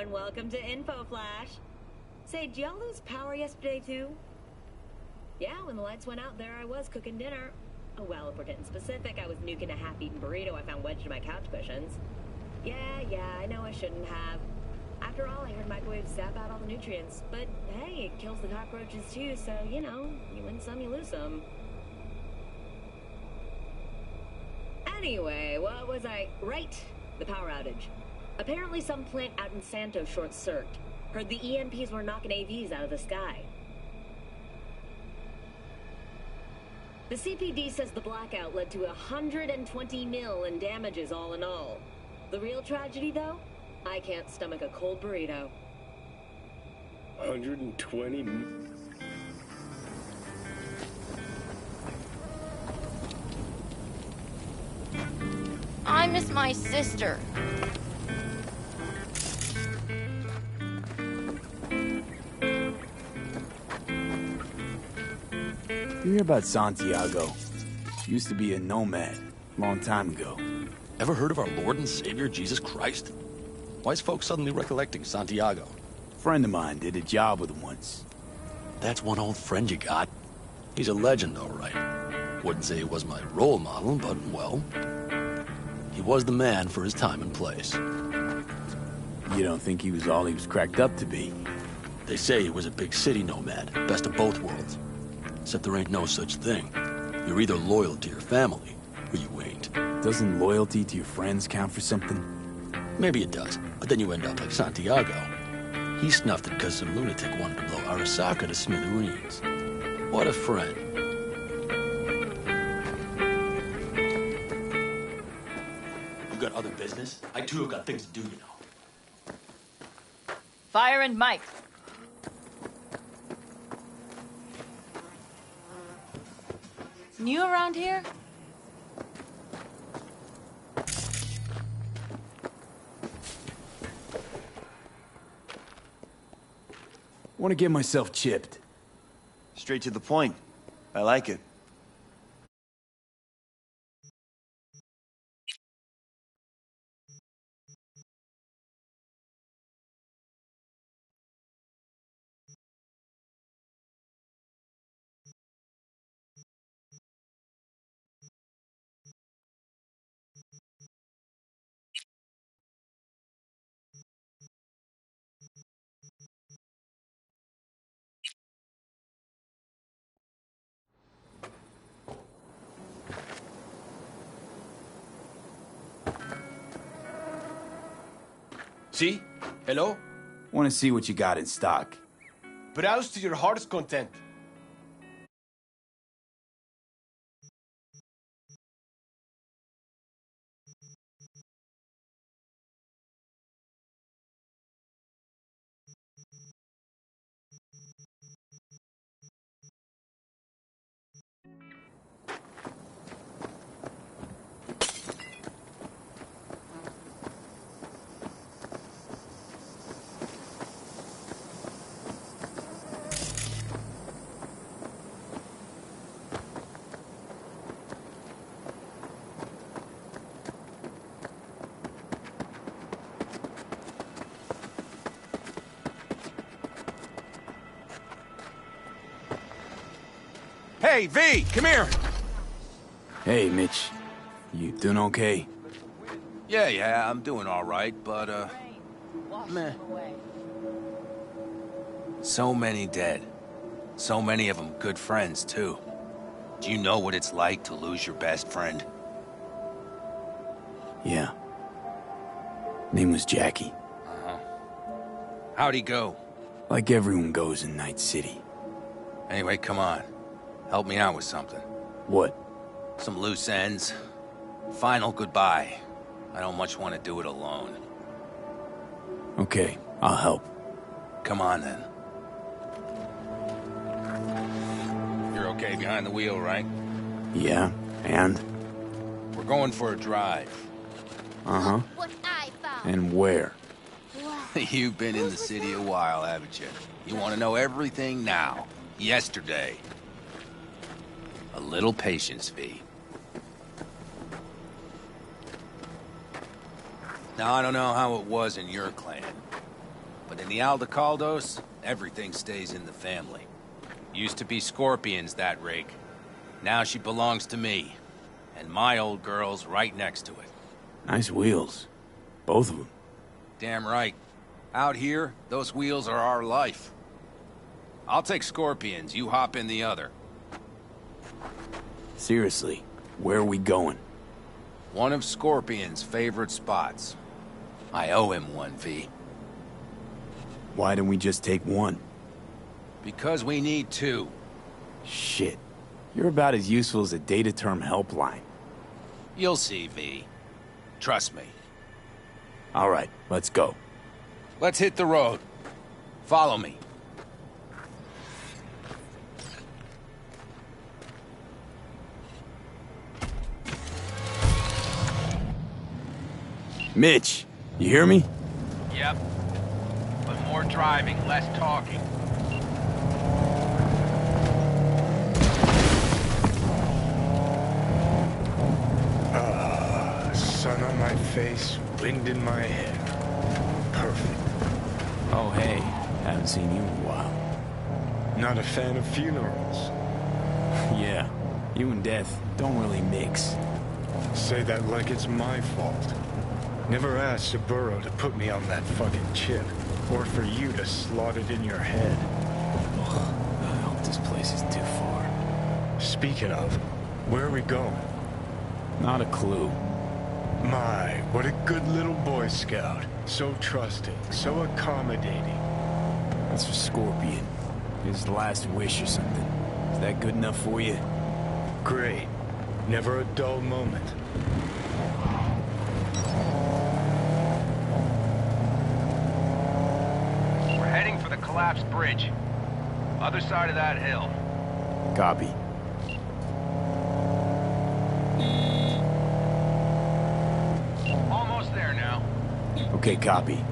and welcome to Info Flash. Say, did y'all lose power yesterday too? Yeah, when the lights went out, there I was cooking dinner. Oh well, if we're getting specific, I was nuking a half-eaten burrito I found wedged in my couch cushions. Yeah, I know I shouldn't have. After all, I heard microwaves zap out all the nutrients. But hey, it kills the cockroaches too, so, you know, you win some, you lose some. Anyway, what was I... Right, the power outage. Apparently some plant out in Santo short-circuited. Heard the EMPs were knocking AVs out of the sky. The CPD says the blackout led to 120 mil in damages all in all. The real tragedy, though? I can't stomach a cold burrito. 120 I miss my sister. You hear about Santiago? Used to be a nomad, long time ago. Ever heard of our Lord and Savior, Jesus Christ? Why is folks suddenly recollecting Santiago? Friend of mine did a job with him once. That's one old friend you got. He's a legend, all right. Wouldn't say he was my role model, but, well, he was the man for his time and place. You don't think he was all he was cracked up to be? They say he was a big city nomad, best of both worlds. Except there ain't no such thing. You're either loyal to your family, or you ain't. Doesn't loyalty to your friends count for something? Maybe it does, but then you end up like Santiago. He snuffed it because some lunatic wanted to blow Arasaka to smithereens. What a friend. You got other business? I too have got things to do, you know. Fire and Mike. New around here? Want to get myself chipped. Straight to the point. I like it. See? Hello? Want to see what you got in stock. Browse to your heart's content. Hey, V, come here! Hey, Mitch. You doing okay? Yeah, I'm doing all right, but, meh. So many dead. So many of them good friends, too. Do you know what it's like to lose your best friend? Yeah. Name was Jackie. Uh-huh. How'd he go? Like everyone goes in Night City. Anyway, come on. Help me out with something. What? Some loose ends. Final goodbye. I don't much want to do it alone. Okay, I'll help. Come on, then. You're okay behind the wheel, right? Yeah, and? We're going for a drive. Uh-huh. What I found. And where? You've been in the city a while, haven't you? You want to know everything now. Yesterday. A little patience, V. Now, I don't know how it was in your clan, But in the Aldecaldos, everything stays in the family. Used to be Scorpion's, that rig. Now she belongs to me. And my old girl's right next to it. Nice wheels. Both of them. Damn right. Out here, those wheels are our life. I'll take Scorpion's, you hop in the other. Seriously, where are we going? One of Scorpion's favorite spots. I owe him one, V. Why don't we just take one? Because we need two. Shit. You're about as useful as a data term helpline. You'll see, V. Trust me. All right, let's go. Let's hit the road. Follow me. Mitch, you hear me? Yep. But more driving, less talking. Sun on my face, wind in my hair. Perfect. Oh, hey. Haven't seen you in a while. Not a fan of funerals. Yeah, you and death don't really mix. Say that like it's my fault. Never asked Saburo to put me on that fucking chip, or for you to slot it in your head. Ugh, I hope this place is too far. Speaking of, where are we going? Not a clue. My, what a good little Boy Scout. So trusting, so accommodating. That's for Scorpion. His last wish or something. Is that good enough for you? Great. Never a dull moment. We're heading for the collapsed bridge. Other side of that hill. Copy. Almost there now. Okay, copy.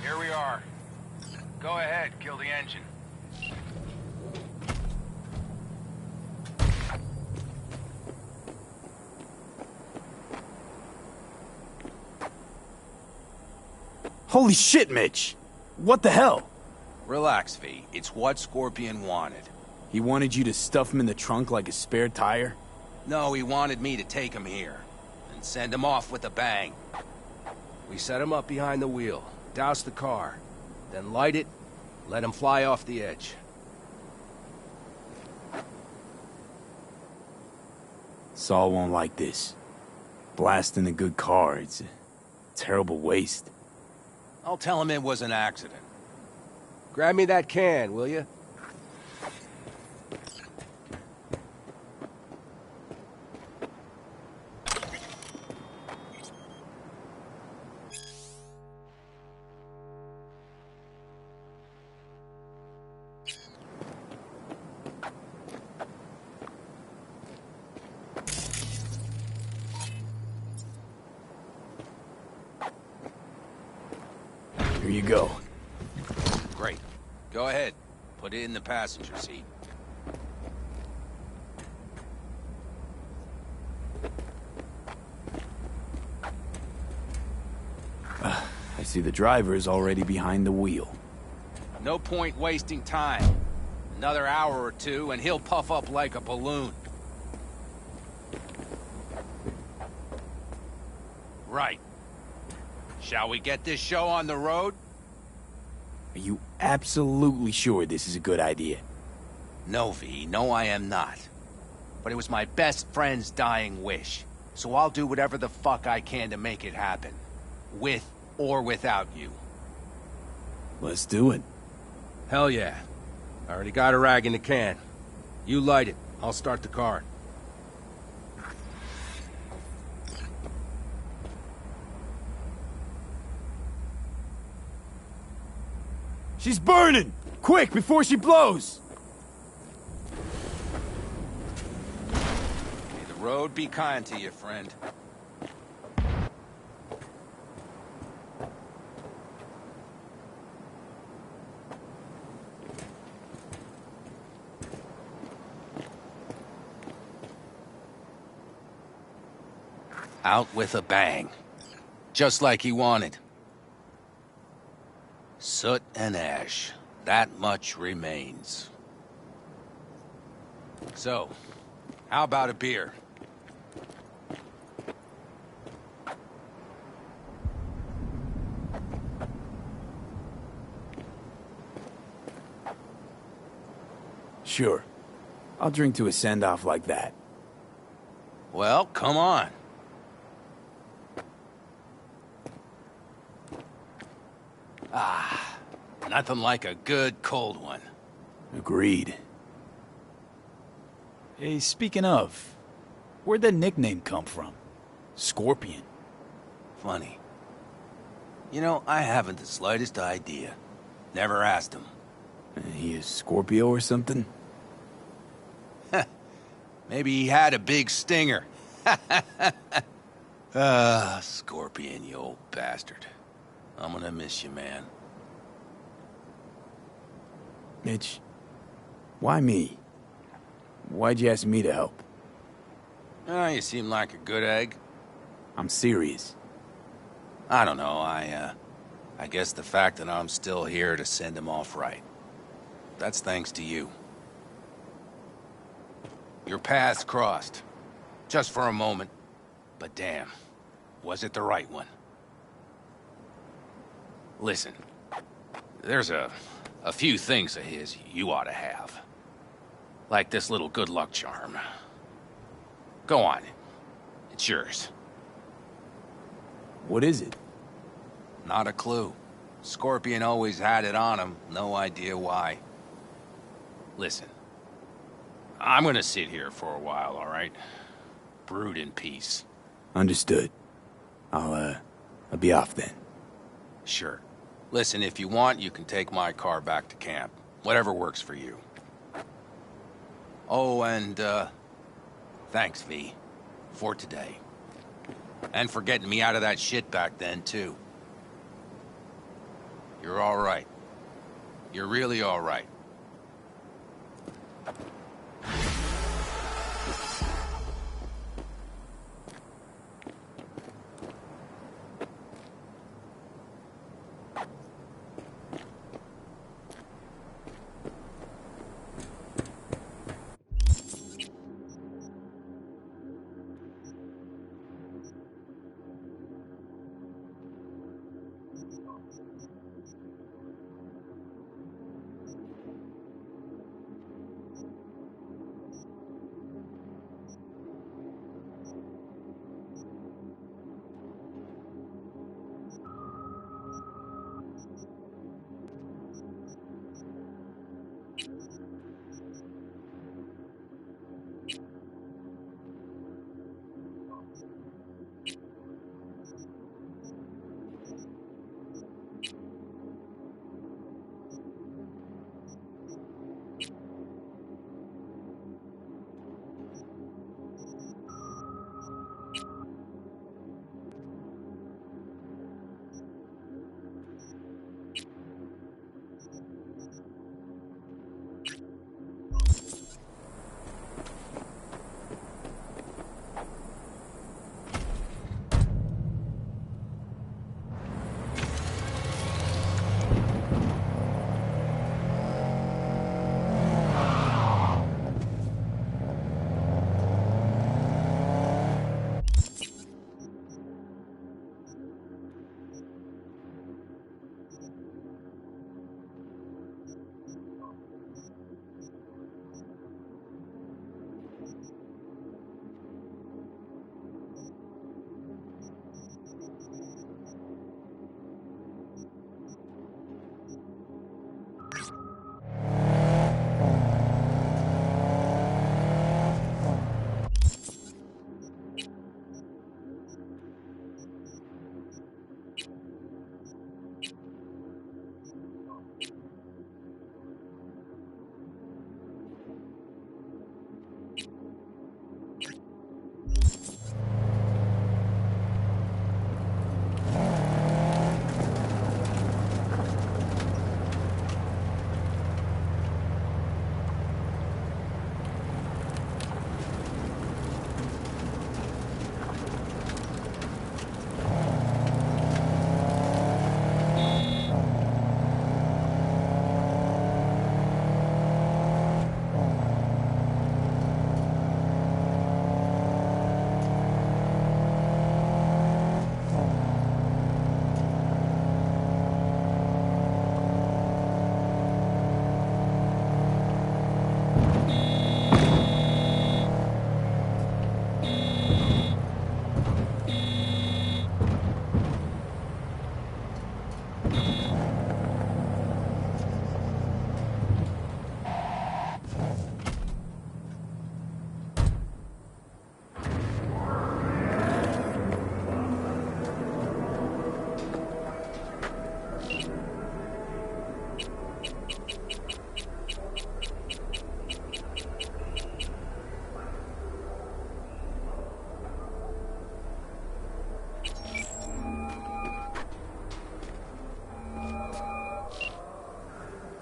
Here we are. Go ahead, kill the engine. Holy shit, Mitch! What the hell? Relax, V. It's what Scorpion wanted. He wanted you to stuff him in the trunk like a spare tire? No, he wanted me to take him here and send him off with a bang. We set him up behind the wheel, douse the car, then light it, let him fly off the edge. Saul won't like this. Blasting a good car, it's a terrible waste. I'll tell him it was an accident. Grab me that can, will you? Here you go. Great. Go ahead. Put it in the passenger seat. I see the driver is already behind the wheel. No point wasting time. Another hour or two and he'll puff up like a balloon. Right. Shall we get this show on the road? Are you absolutely sure this is a good idea? No, V. No, I am not. But it was my best friend's dying wish. So I'll do whatever the fuck I can to make it happen. With or without you. Let's do it. Hell yeah. I already got a rag in the can. You light it. I'll start the car. She's burning! Quick, before she blows! May the road be kind to you, friend. Out with a bang. Just like he wanted. Soot and ash. That much remains. So, how about a beer? Sure. I'll drink to a send-off like that. Well, come on. Ah, nothing like a good cold one. Agreed. Hey, speaking of, where'd that nickname come from? Scorpion. Funny. You know, I haven't the slightest idea. Never asked him. He is Scorpio or something? Maybe he had a big stinger. Ah, Scorpion, you old bastard. I'm gonna miss you, man. Mitch, why me? Why'd you ask me to help? Ah, you seem like a good egg. I'm serious. I don't know, I guess the fact that I'm still here to send him off right. That's thanks to you. Your paths crossed. Just for a moment. But damn, was it the right one? Listen, there's a few things of his you ought to have. Like this little good luck charm. Go on. It's yours. What is it? Not a clue. Scorpion always had it on him, no idea why. Listen, I'm gonna sit here for a while, all right? Brood in peace. Understood. I'll be off then. Sure. Listen, if you want, you can take my car back to camp. Whatever works for you. Oh, and, thanks, V. For today. And for getting me out of that shit back then, too. You're all right. You're really all right.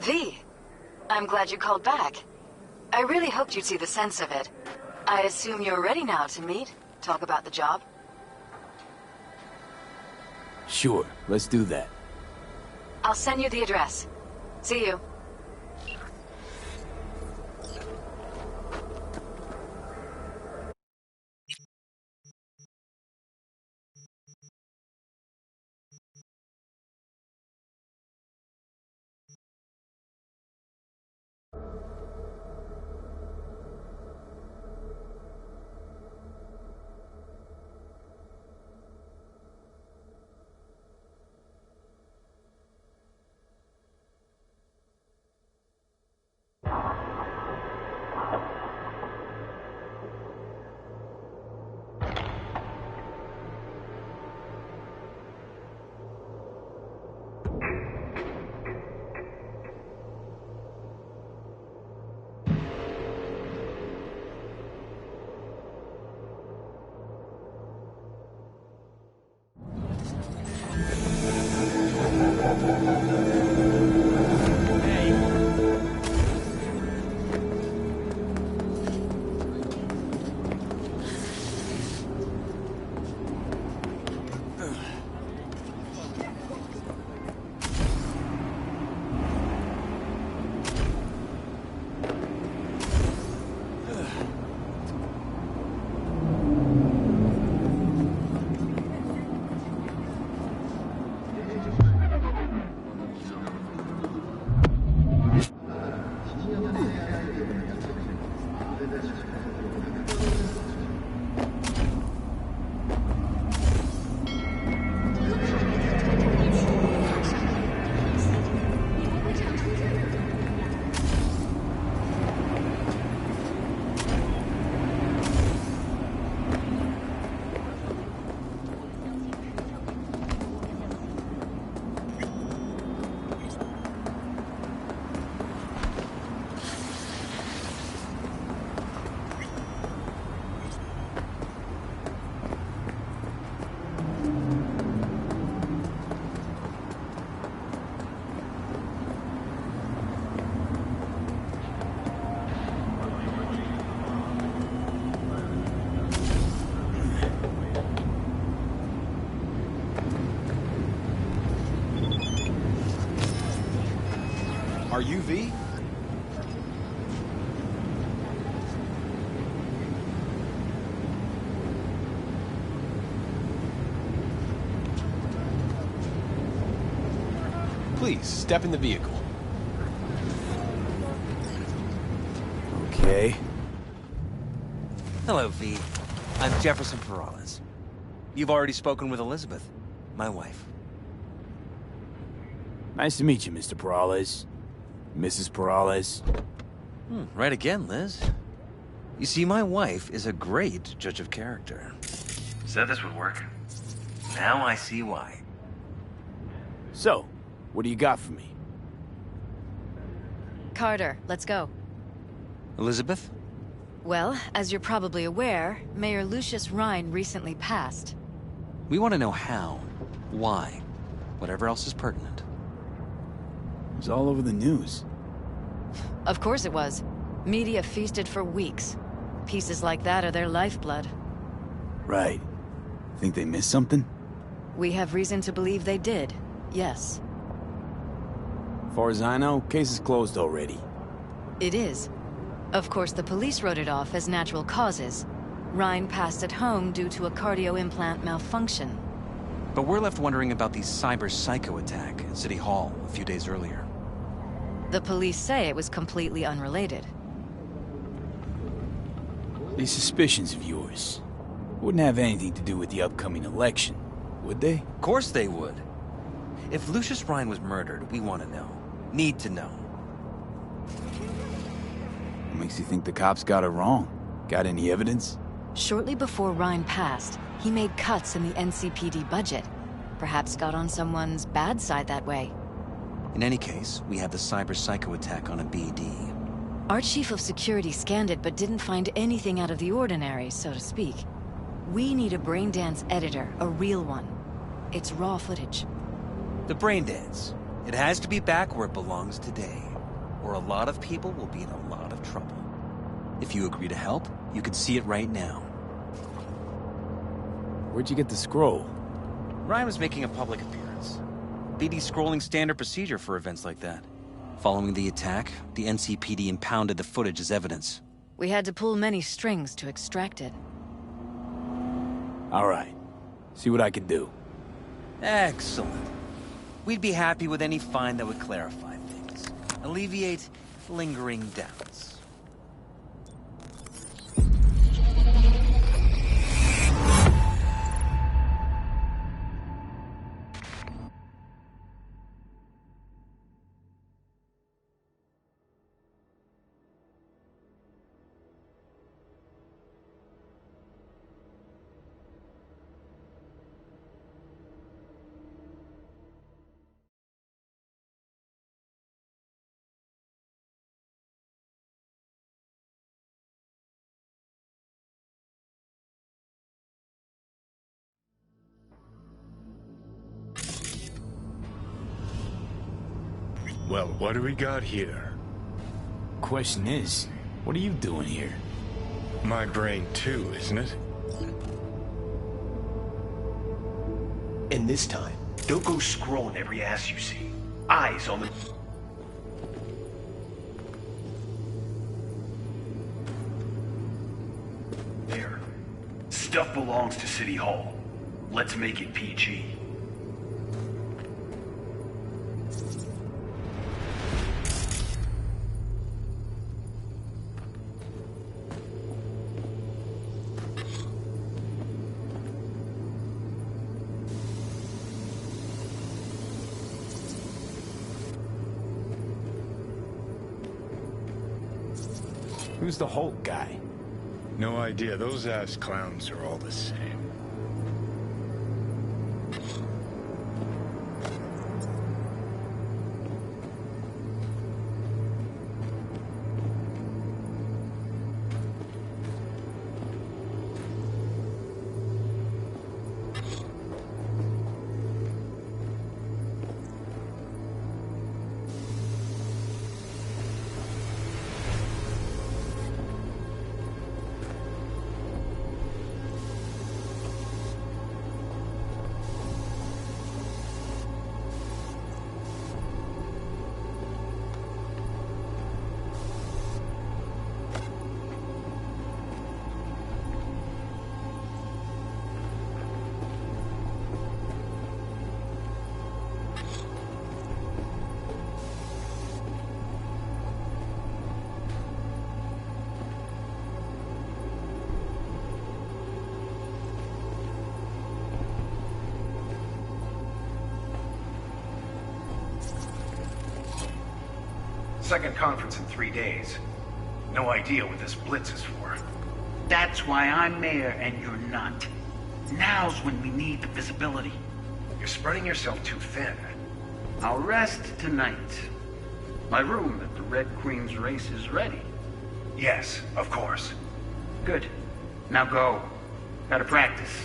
V, I'm glad you called back. I really hoped you'd see the sense of it. I assume you're ready now to meet, talk about the job? Sure, let's do that. I'll send you the address. See you. Are you V? Please, step in the vehicle. Okay. Hello, V. I'm Jefferson Perales. You've already spoken with Elizabeth, my wife. Nice to meet you, Mr. Perales. Mrs. Perales. Right again, Liz. You see, my wife is a great judge of character. Said this would work. Now I see why. So, what do you got for me? Carter, let's go. Elizabeth? Well, as you're probably aware, Mayor Lucius Rhine recently passed. We want to know how, why, whatever else is pertinent. It was all over the news. Of course it was. Media feasted for weeks. Pieces like that are their lifeblood. Right. Think they missed something? We have reason to believe they did, yes. As far as I know, case is closed already. It is. Of course, the police wrote it off as natural causes. Rhine passed at home due to a cardio implant malfunction. But we're left wondering about the cyber psycho attack at City Hall a few days earlier. The police say it was completely unrelated. These suspicions of yours wouldn't have anything to do with the upcoming election, would they? Of course they would. If Lucius Rhine was murdered, we want to know. Need to know. What makes you think the cops got it wrong? Got any evidence? Shortly before Rhine passed, he made cuts in the NCPD budget. Perhaps got on someone's bad side that way. In any case, we have the cyber psycho attack on a BD. Our chief of security scanned it but didn't find anything out of the ordinary, so to speak. We need a braindance editor, a real one. It's raw footage. The brain dance. It has to be back where it belongs today. or a lot of people will be in a lot of trouble. If you agree to help, you can see it right now. Where'd you get the scroll? Ryan was making a public appearance. BD's scrolling standard procedure for events like that. Following the attack, the NCPD impounded the footage as evidence. We had to pull many strings to extract it. All right. See what I can do. Excellent. We'd be happy with any find that would clarify things. Alleviate lingering doubts. Well, what do we got here? Question is, what are you doing here? My brain too, isn't it? And this time, don't go scrolling every ass you see. Eyes on the... There. Stuff belongs to City Hall. Let's make it PG. Who's the Hulk guy? No idea. Those ass clowns are all the same. Second conference in 3 days. No idea what this blitz is for. That's why I'm mayor and you're not. Now's when we need the visibility. You're spreading yourself too thin. I'll rest tonight. My room at the Red Queen's race is ready. Yes, of course. Good. Now go. Gotta practice.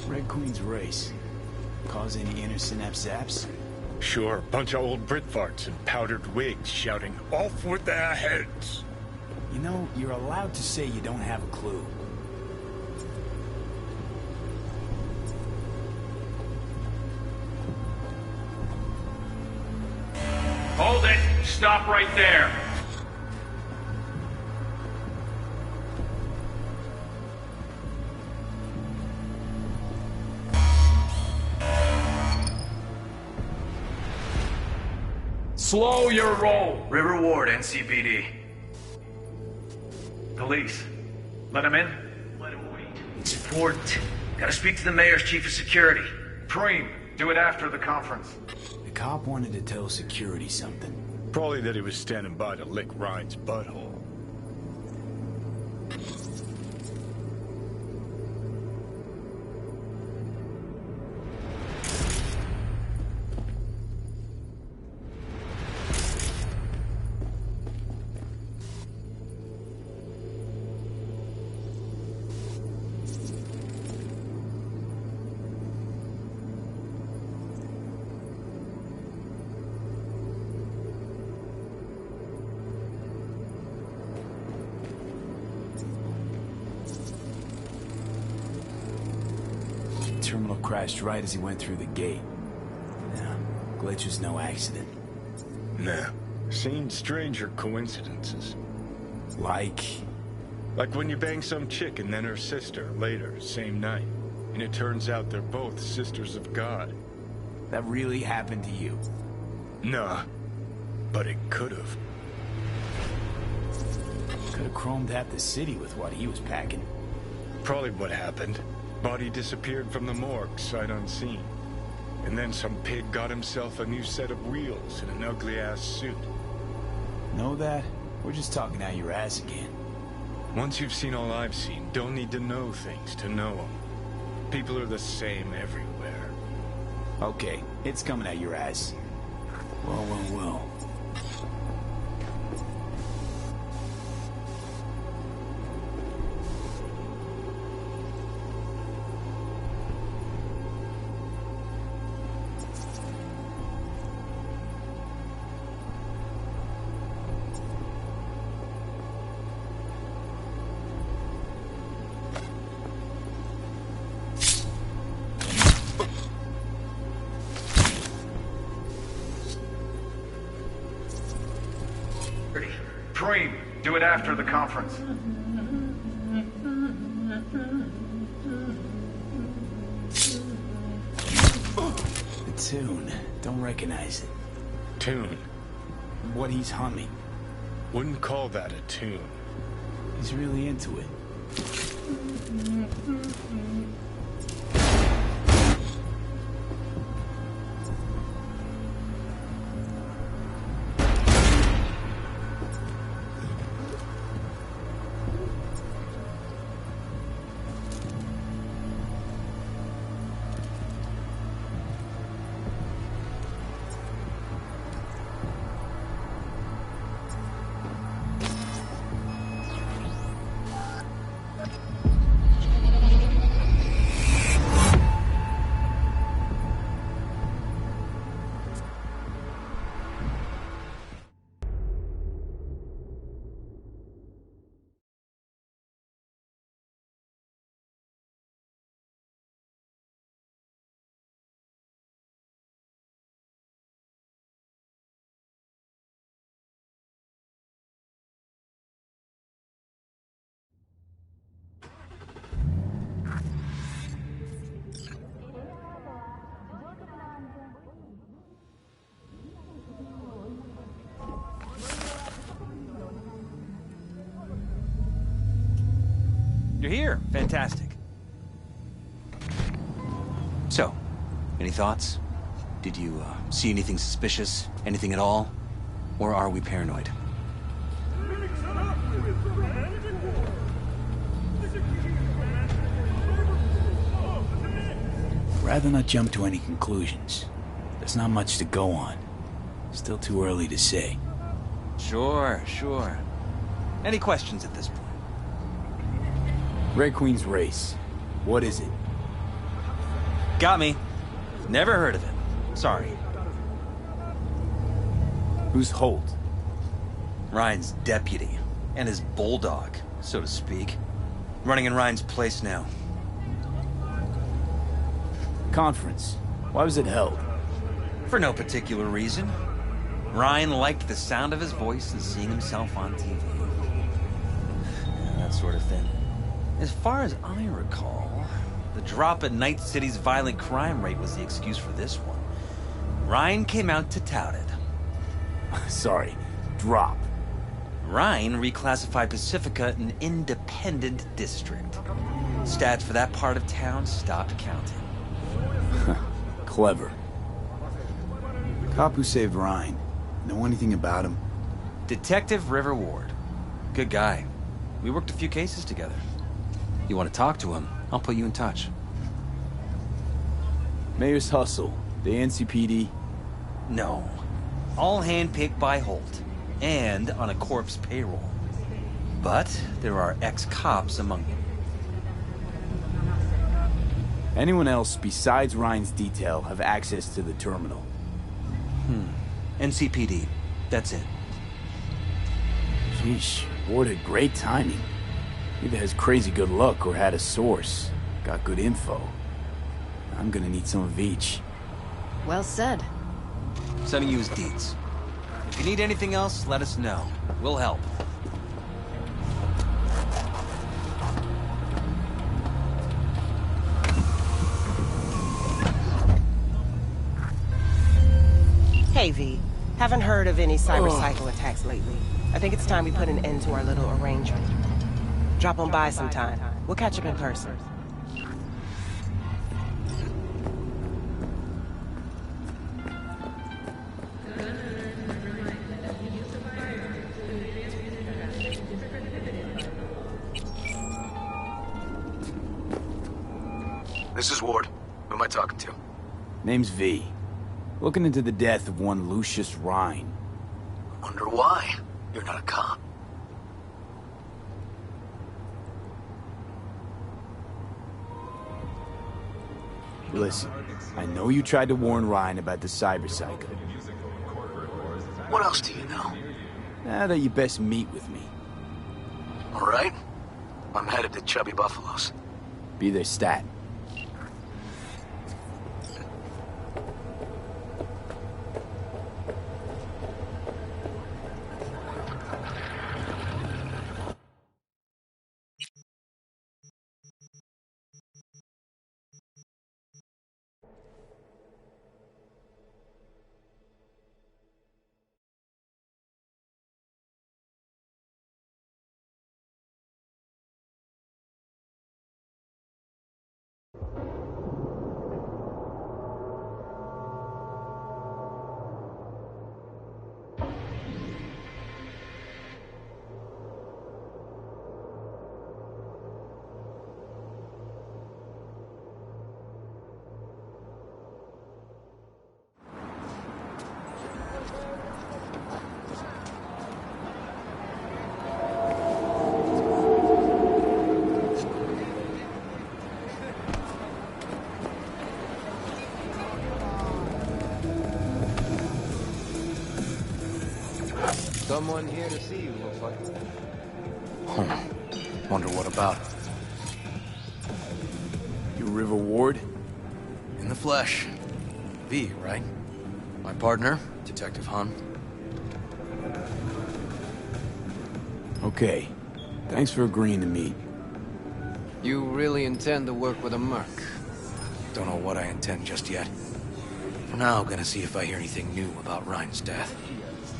Red Queen's race. Cause any inner synapse zaps? Sure, bunch of old Brit farts in powdered wigs shouting, "Off with their heads!" You know, you're allowed to say you don't have a clue. Hold it! Stop right there! Slow your roll! River Ward, NCPD. Police. Let him in? Let him wait. It's important. Gotta speak to the mayor's chief of security. Preem, do it after the conference. The cop wanted to tell security something. Probably that he was standing by to lick Ryan's butthole. terminal crashed right as he went through the gate. Yeah, glitch was no accident. Nah. Seen stranger coincidences. Like when you bang some chick and then her sister later, same night. And it turns out they're both sisters of God. that really happened to you. Nah. But it could've. Could've chromed half the city with what he was packing. Probably what happened. Body disappeared from the morgue, sight unseen. And then some pig got himself a new set of wheels and an ugly-ass suit. Know that? We're just talking out your ass again. Once you've seen all I've seen, don't need to know things to know them. People are the same everywhere. Okay, it's coming at your ass. Well. Do it after the conference. The tune. Don't recognize it. Tune? What he's humming. Wouldn't call that a tune. He's really into it. You're here. Fantastic. So, any thoughts? Did you see anything suspicious? Anything at all? Or are we paranoid? Rather not jump to any conclusions. There's not much to go on. Still too early to say. Sure. Any questions at this point? Red Queen's race. What is it? Got me. Never heard of it. Sorry. Who's Holt? Ryan's deputy. And his bulldog, so to speak. Running in Ryan's place now. Conference. Why was it held? For no particular reason. Ryan liked the sound of his voice and seeing himself on TV. That sort of thing. As far as I recall, the drop in Night City's violent crime rate was the excuse for this one. Ryan came out to tout it. Sorry, drop. Ryan reclassified Pacifica an independent district. Stats for that part of town stopped counting. Clever. Cop who saved Ryan. Know anything about him? Detective River Ward. Good guy. We worked a few cases together. You want to talk to him, I'll put you in touch. Mayor's Hustle. The NCPD? No. All handpicked by Holt. And on a corpse payroll. But there are ex-cops among them. Anyone else besides Ryan's detail have access to the terminal? NCPD. That's it. Sheesh. Ward had great timing. Either has crazy good luck or had a source. Got good info. I'm gonna need some of each. Well said. Sending you his deeds. If you need anything else, let us know. We'll help. Hey, V. Haven't heard of any cyber-cycle attacks lately. I think it's time we put an end to our little arrangement. Drop on by sometime. We'll catch up in person. This is Ward. Who am I talking to? Name's V. Looking into the death of one Lucius Rhine. Wonder why? You're not a cop. Listen, I know you tried to warn Rhine about the cyber-cycle. What else do you know? Now that you best meet with me. All right. I'm headed to Chubby Buffalo's. Be there stat. Someone here to see you, looks like. Wonder what about. You River Ward? In the flesh. V, right? My partner, Detective Hun. Okay. Thanks for agreeing to meet. You really intend to work with a merc? Don't know what I intend just yet. For now, gonna see if I hear anything new about Rhine's death.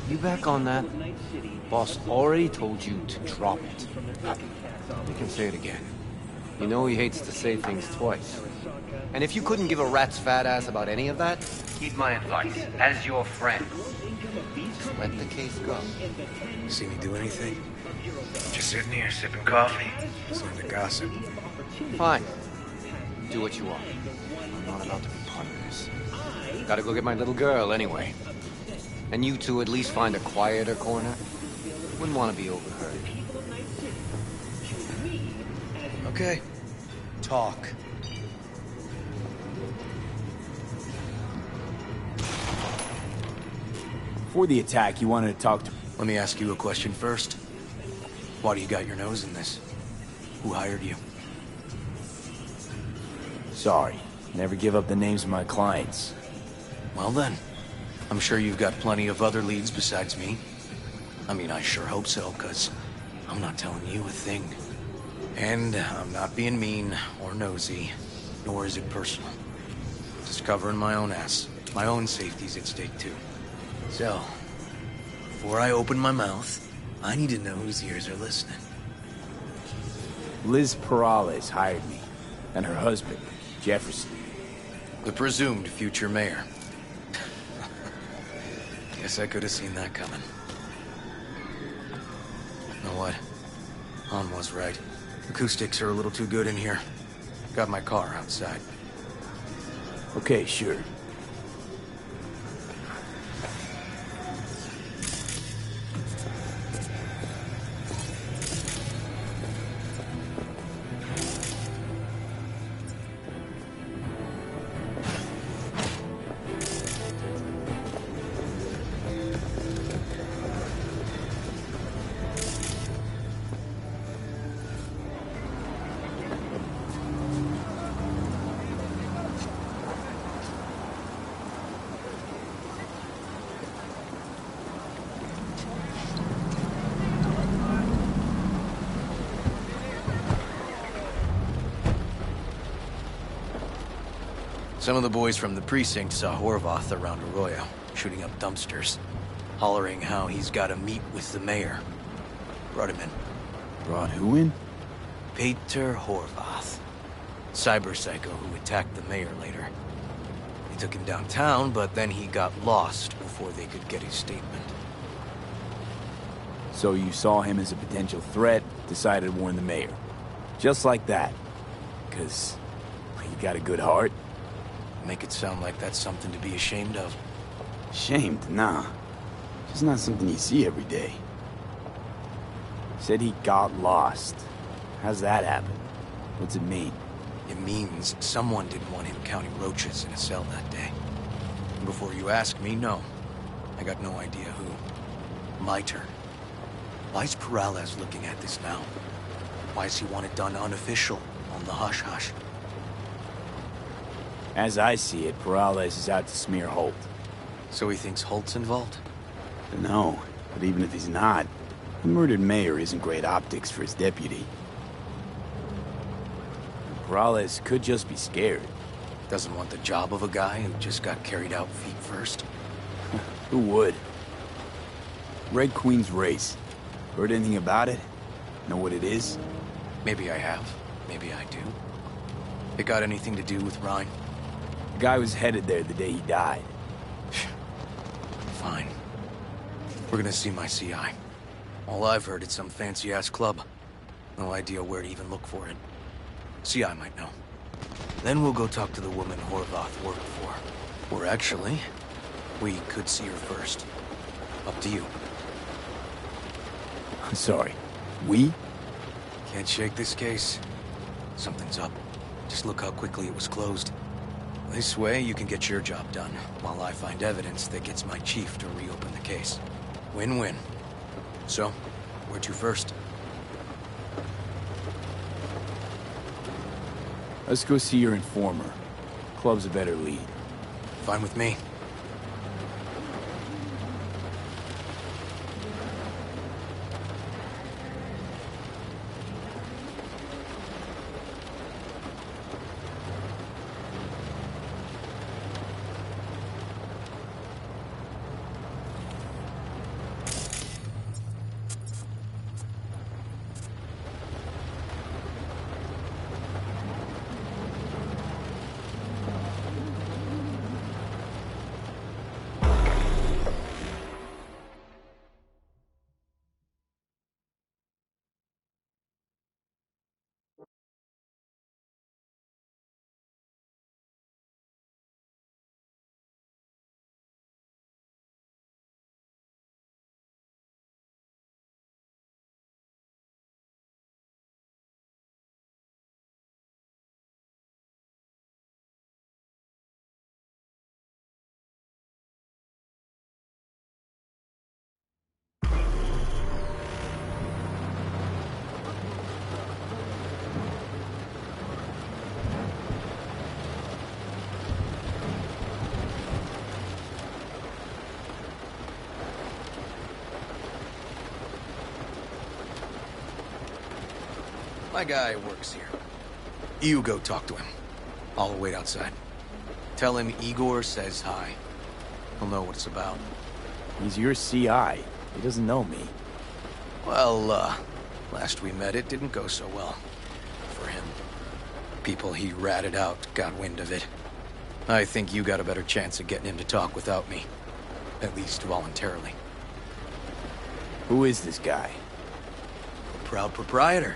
You back on that? Boss already told you to drop it. You can say it again. You know he hates to say things twice. And if you couldn't give a rat's fat ass about any of that, heed my advice, as your friend. Just let the case go. You see me do anything? Just sitting here sipping coffee, listening to gossip. Fine. Do what you want. I'm not about to be part of this. Gotta go get my little girl anyway. And you two at least find a quieter corner. Wouldn't want to be overheard. Okay. Talk. Before the attack, you wanted to talk to... Let me ask you a question first. Why do you got your nose in this? Who hired you? Sorry. Never give up the names of my clients. Well then. I'm sure you've got plenty of other leads besides me. I mean, I sure hope so, because I'm not telling you a thing. And I'm not being mean or nosy, nor is it personal. Just covering my own ass. My own safety's at stake, too. So, before I open my mouth, I need to know whose ears are listening. Liz Perales hired me, and her husband, Jefferson. The presumed future mayor. Guess I could have seen that coming. You know what? Han was right. Acoustics are a little too good in here. Got my car outside. Okay, sure. Some of the boys from the precinct saw Horvath around Arroyo, shooting up dumpsters, hollering how he's got to meet with the mayor. Brought him in. Brought who in? Peter Horvath. Cyber psycho who attacked the mayor later. They took him downtown, but then he got lost before they could get his statement. So you saw him as a potential threat, decided to warn the mayor. Just like that. 'Cause you got a good heart? Make it sound like that's something to be ashamed of. Ashamed? Nah. Just not something you see every day. Said he got lost. How's that happen? What's it mean? It means someone didn't want him counting roaches in a cell that day. And before you ask me, no. I got no idea who. My turn. Why's Peralez looking at this now? Why does he want it done unofficial, on the hush-hush? As I see it, Peralez is out to smear Holt. So he thinks Holt's involved? No, but even if he's not, the murdered mayor isn't great optics for his deputy. Peralez could just be scared. Doesn't want the job of a guy who just got carried out feet first? Who would? Red Queen's race. Heard anything about it? Know what it is? Maybe I have. Maybe I do. It got anything to do with Rhine? The guy was headed there the day he died. Fine. We're gonna see my CI. All I've heard is some fancy-ass club. No idea where to even look for it. CI might know. Then we'll go talk to the woman Horvath worked for. Or actually, we could see her first. Up to you. I'm sorry. We? Can't shake this case. Something's up. Just look how quickly it was closed. This way, you can get your job done, while I find evidence that gets my chief to reopen the case. Win-win. So, where to first? Let's go see your informer. Club's a better lead. Fine with me. My guy works here. You go talk to him. I'll wait outside. Tell him Igor says hi. He'll know what it's about. He's your CI. He doesn't know me. Well, last we met, it didn't go so well. For him. People he ratted out got wind of it. I think you got a better chance of getting him to talk without me. At least voluntarily. Who is this guy? A proud proprietor.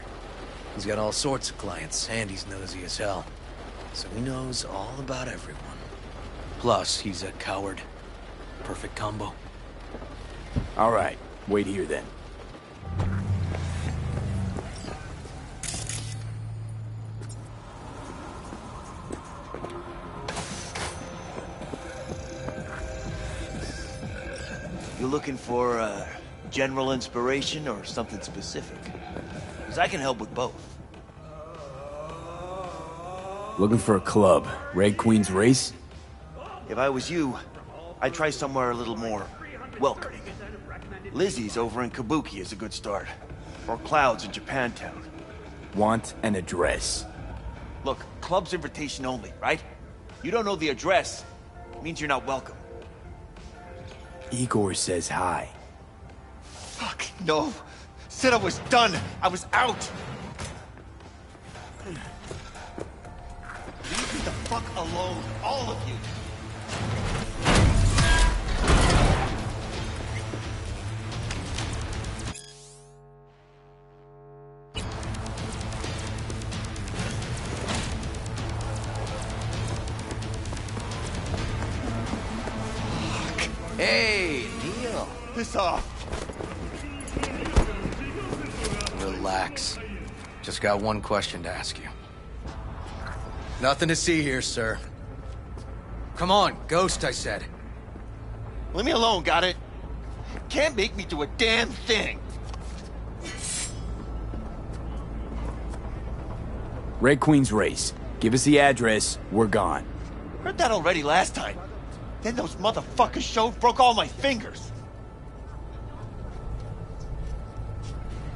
He's got all sorts of clients, and he's nosy as hell. So he knows all about everyone. Plus, he's a coward. Perfect combo. All right, wait here then. You looking for general inspiration or something specific? Because I can help with both. Looking for a club. Red Queen's race? If I was you, I'd try somewhere a little more welcoming. Lizzie's over in Kabuki is a good start. Or Cloud's in Japantown. Want an address. Look, club's invitation only, right? You don't know the address. It means you're not welcome. Igor says hi. Fuck, no. Said I was done. I was out. Leave me the fuck alone, all of you. Hey, Neil. Piss off. Relax. Just got one question to ask you. Nothing to see here, sir. Come on, Ghost, I said. Leave me alone, got it? Can't make me do a damn thing. Red Queen's race. Give us the address, we're gone. Heard that already last time. Then those motherfuckers showed, broke all my fingers.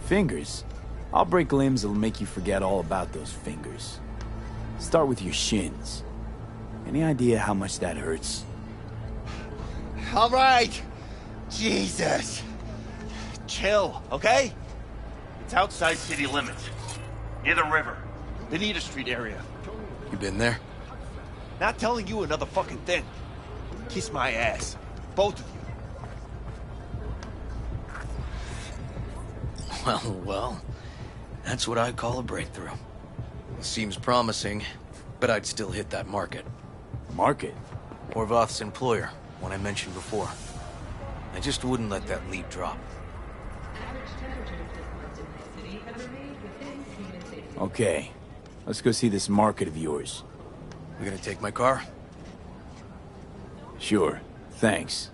Fingers? I'll break limbs that'll make you forget all about those fingers. Start with your shins. Any idea how much that hurts? All right. Jesus. Chill, okay? It's outside city limits. Near the river. Benita Street area. You been there? Not telling you another fucking thing. Kiss my ass. Both of you. Well. That's what I call a breakthrough. Seems promising, but I'd still hit that market. Market? Horvath's employer, one I mentioned before. I just wouldn't let that lead drop. Okay. Let's go see this market of yours. You gonna take my car? Sure. Thanks.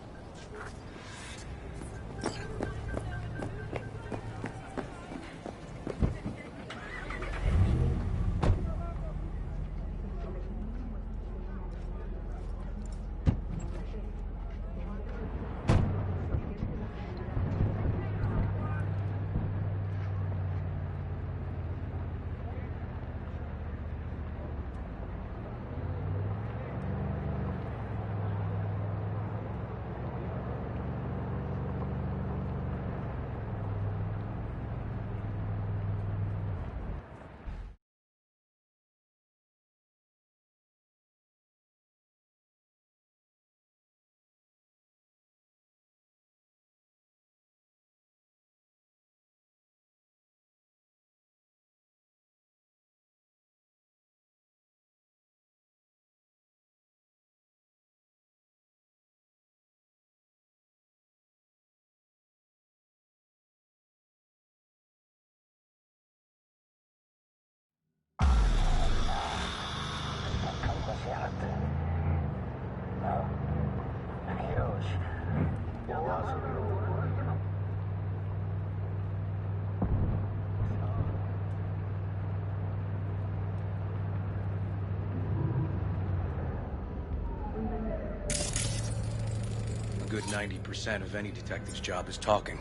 A good 90% of any detective's job is talking.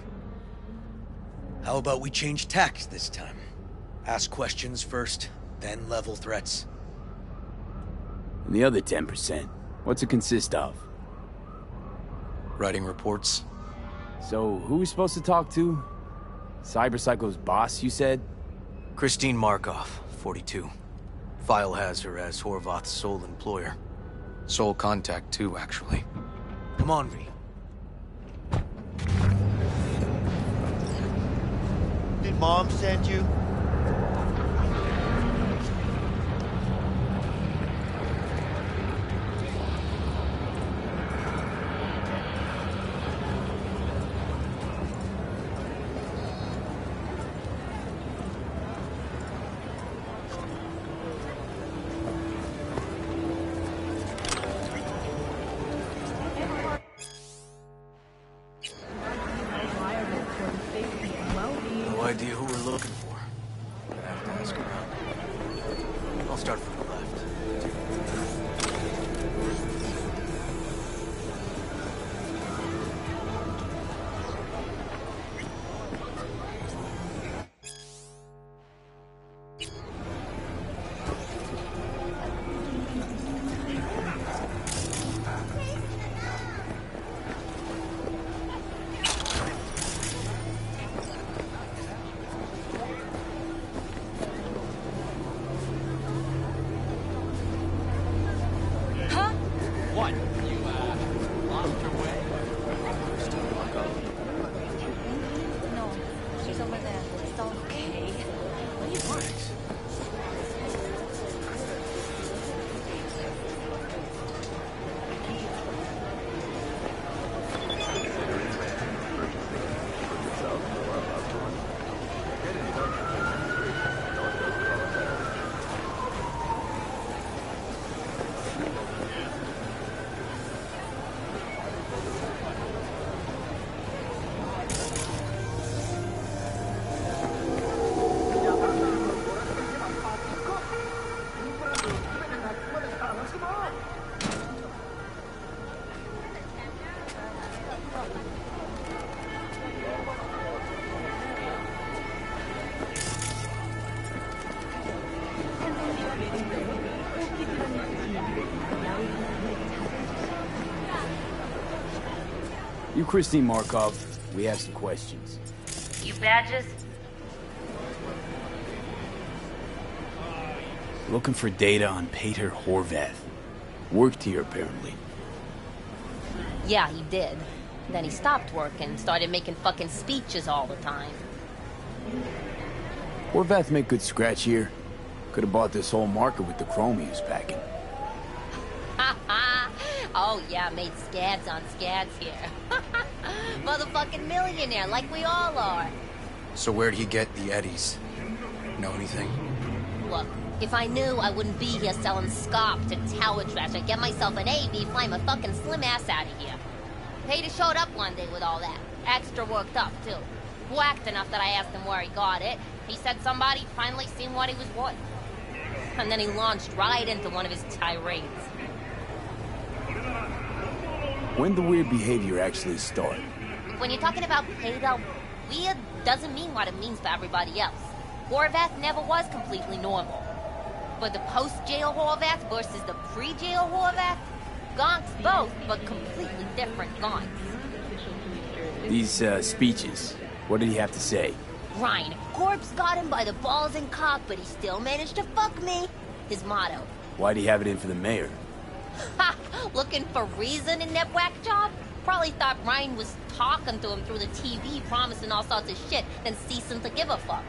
How about we change tacks this time? Ask questions first, then level threats. And the other 10%, what's it consist of? Writing reports. So, who are we supposed to talk to? Cyberpsycho's boss, you said? Christine Markov, 42. File has her as Horvath's sole employer. Sole contact, too, actually. Come on, V. Did Mom send you? No idea who we're looking for. Gonna have to ask around. I'll start from the left. You, Christine Markov, we have some questions. You badges? Looking for data on Peter Horvath. Worked here, apparently. Yeah, he did. Then he stopped working, started making fucking speeches all the time. Horvath make good scratch here. Could have bought this whole market with the chrome he was packing. Oh yeah, made scads on scads here. Motherfucking millionaire, like we all are. So where'd he get the eddies? Know anything? Look, if I knew, I wouldn't be here selling scop to tower trash. I'd get myself an AV, fly my fucking slim ass out of here. Peter showed up one day with all that. Extra worked up, too. Whacked enough that I asked him where he got it. He said somebody finally seen what he was worth. And then he launched right into one of his tirades. When the weird behavior actually start? When you're talking about Peter, weird doesn't mean what it means for everybody else. Horvath never was completely normal. But the post-jail Horvath versus the pre-jail Horvath? Gonks both, but completely different gonks. These, speeches, what did he have to say? Ryan, Corpse got him by the balls and cock, but he still managed to fuck me. His motto. Why'd he have it in for the mayor? Ha! Looking for reason in that whack job? Probably thought Ryan was talking to him through the TV, promising all sorts of shit, then ceasing to give a fuck.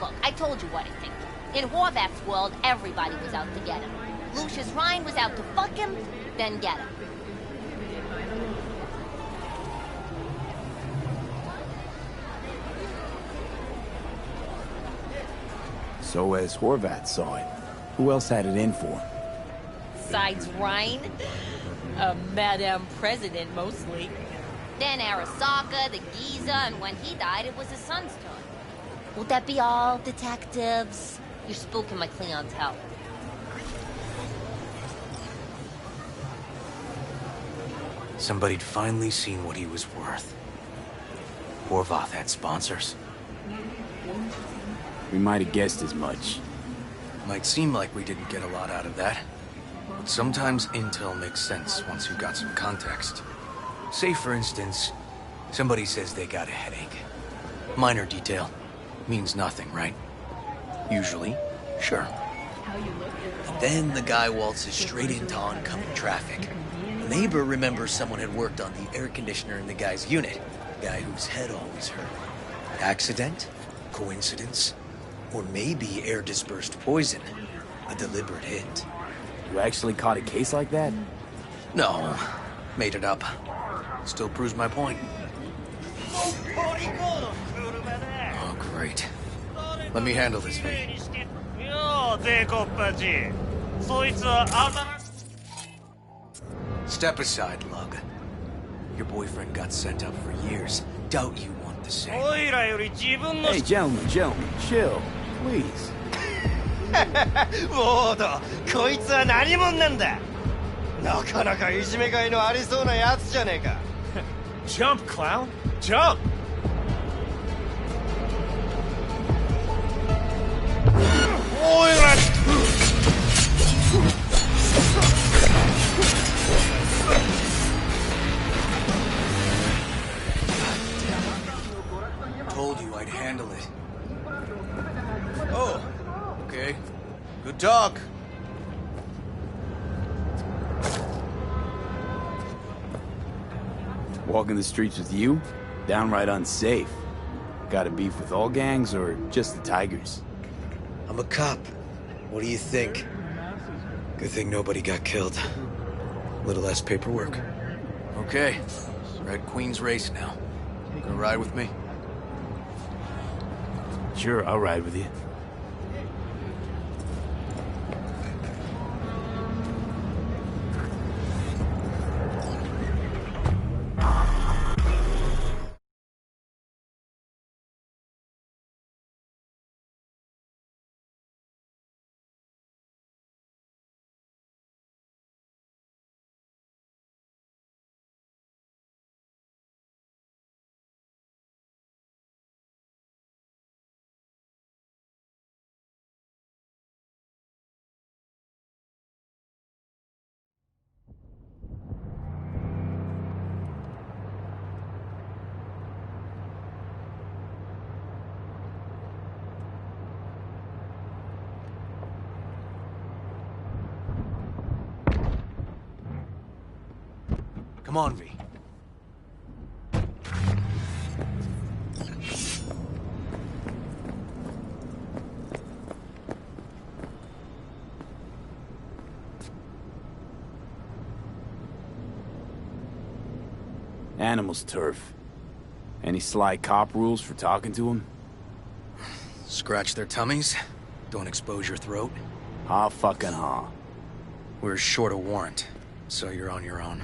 Look, I told you what I think. In Horvath's world, everybody was out to get him. Lucius Ryan was out to fuck him, then get him. So as Horvath saw it, who else had it in for him? Besides Ryan, a Madame President mostly. Then Arasaka, the Giza, and when he died, it was his son's turn. Would that be all, detectives? You're spooking my clientele. Somebody'd finally seen what he was worth. Horvath had sponsors. We might have guessed as much. Might seem like we didn't get a lot out of that. But sometimes intel makes sense once you've got some context. Say, for instance, somebody says they got a headache. Minor detail. Means nothing, right? Usually, sure. Then the guy waltzes straight into oncoming traffic. A neighbor remembers someone had worked on the air conditioner in the guy's unit. The guy whose head always hurt. Accident? Coincidence? Or maybe air-dispersed poison. A deliberate hit. You actually caught a case like that? No. Made it up. Still proves my point. Oh, great. Let me handle this, V. Step aside, Lug. Your boyfriend got sent up for years. Doubt you want the same. Hey, gentlemen, chill, please. ボード、こいつは何者なんだ。なかなかいじめがいのありそうなやつじゃねえか。Jump, clown! Jump! Told you I'd handle it. Oh, okay. Good talk. Walking the streets with you? Downright unsafe. Got a beef with all gangs or just the Tigers? I'm a cop. What do you think? Good thing nobody got killed. A little less paperwork. Okay. Red Queen's race now. Gonna ride with me? Sure, I'll ride with you. Come on, V. Animal's turf. Any sly cop rules for talking to him? Scratch their tummies. Don't expose your throat. Ha fucking ha. We're short a warrant, so you're on your own.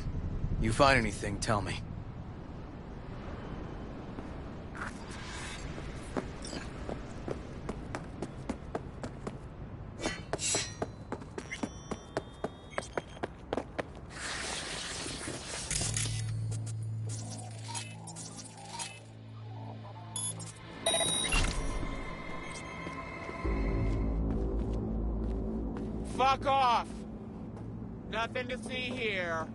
You find anything, tell me. Fuck off! Nothing to see here.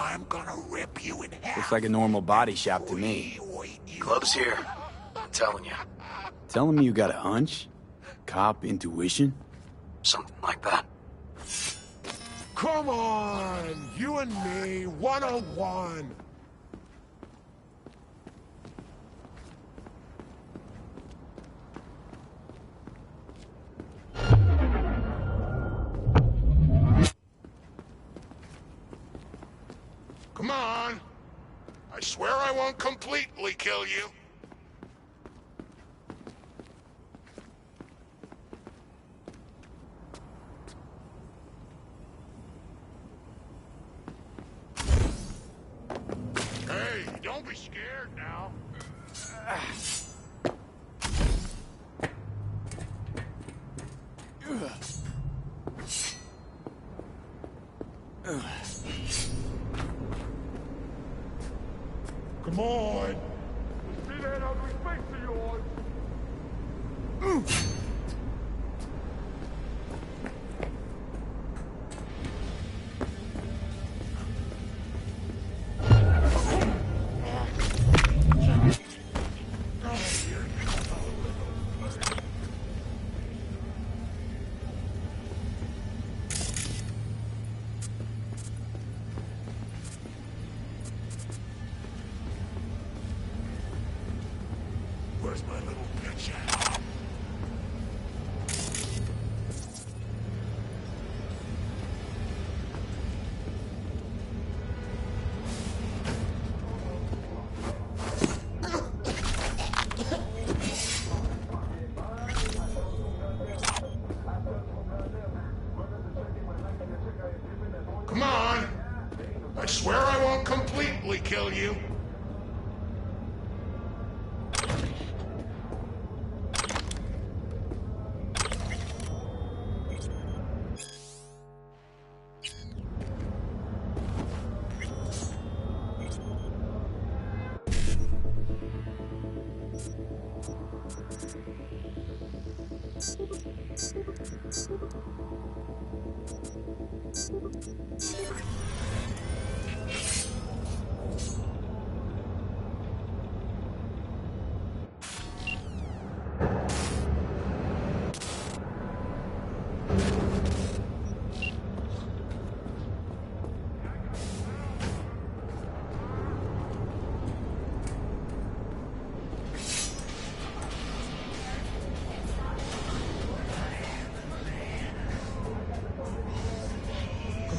I'm gonna rip you in half. Looks like a normal body shop to me. Club's here. I'm telling you. Telling me you got a hunch? Cop intuition? Something like that. Come on! You and me, 101! Come on! I swear I won't completely kill you. be scared now. Come on! See that ugly face of yours? Where's my little bitch at? Come on! I swear I won't completely kill you.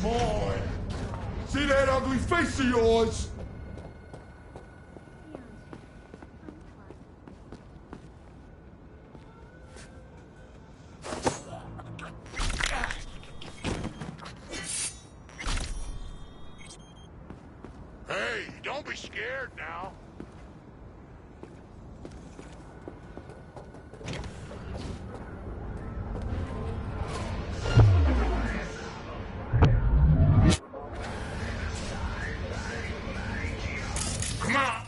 Come on! See that ugly face of yours? Hey, don't be scared now. Come on!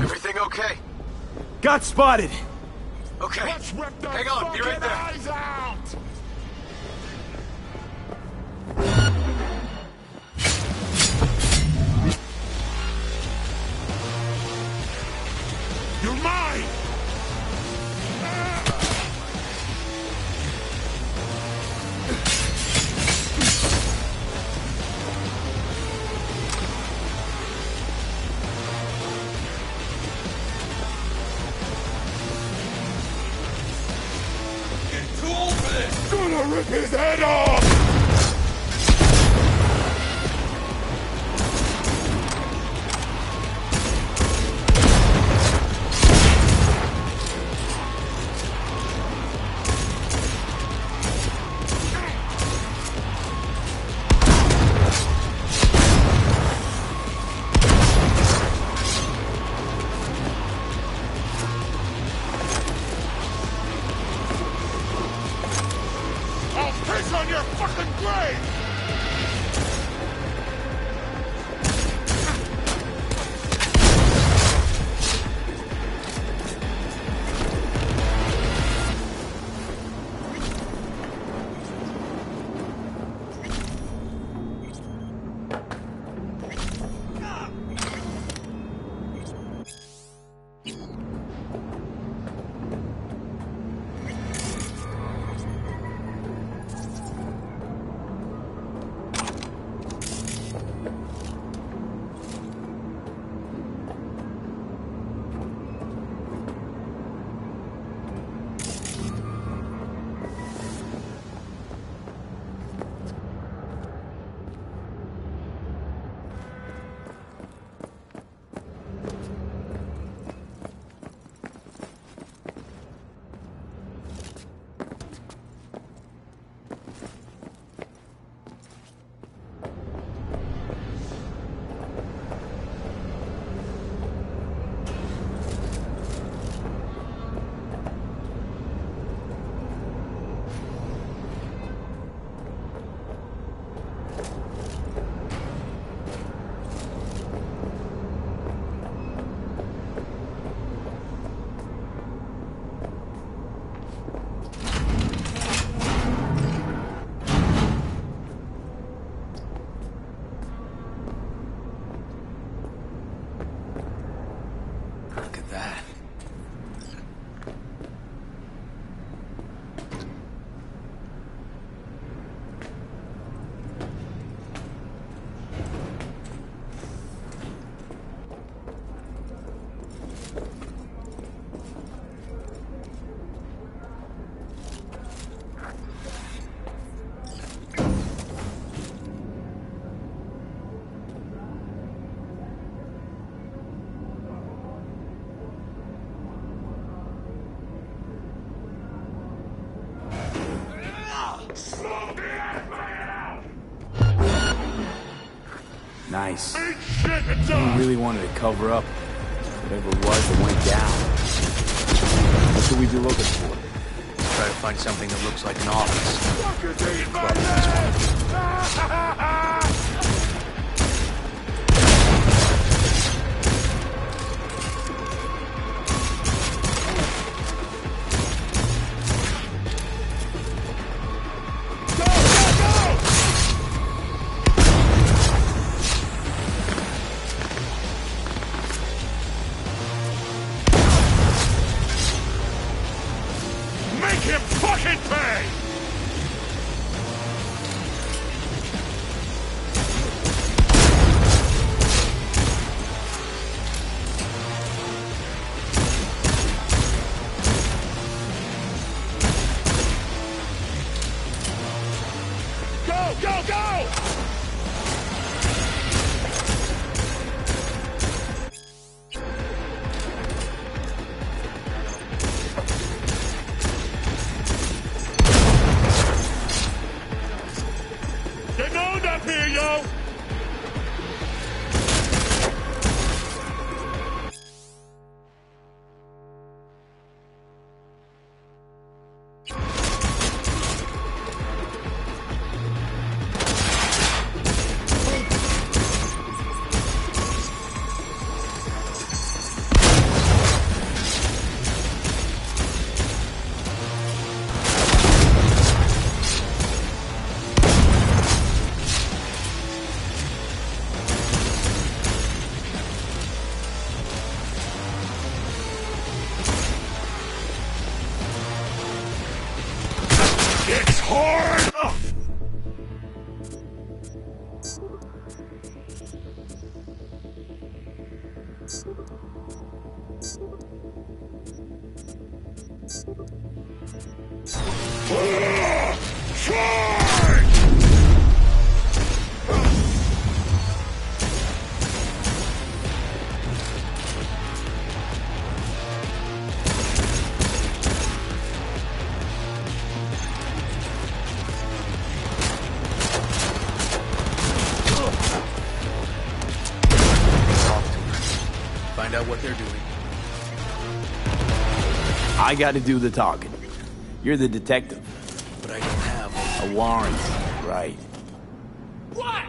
Everything okay? Got spotted! Okay. Hang on, be right there. Eyes out! You're mine! Gonna rip his head off! I'll piss on your fucking nice. I really wanted to cover up whatever it was that went down. What should we be looking for? Try to find something that looks like an office. Find out what they're doing. I gotta do the talking. You're the detective. But I don't have a warrant, right? What?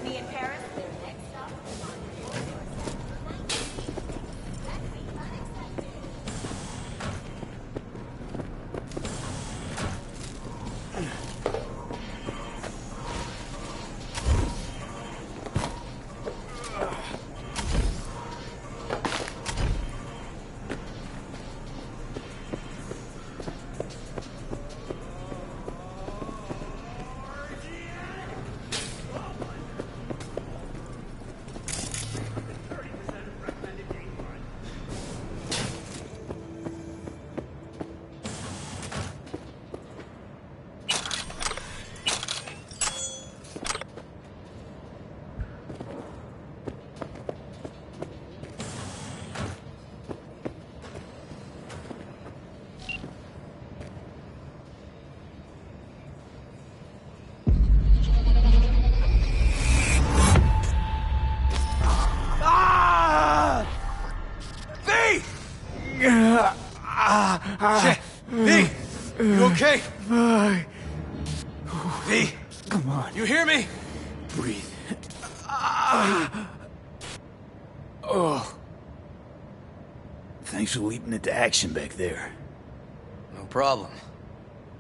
with me in Paris? Shit! V! You okay? V! Come on. You hear me? Breathe. Oh. Thanks for leaping into action back there. No problem.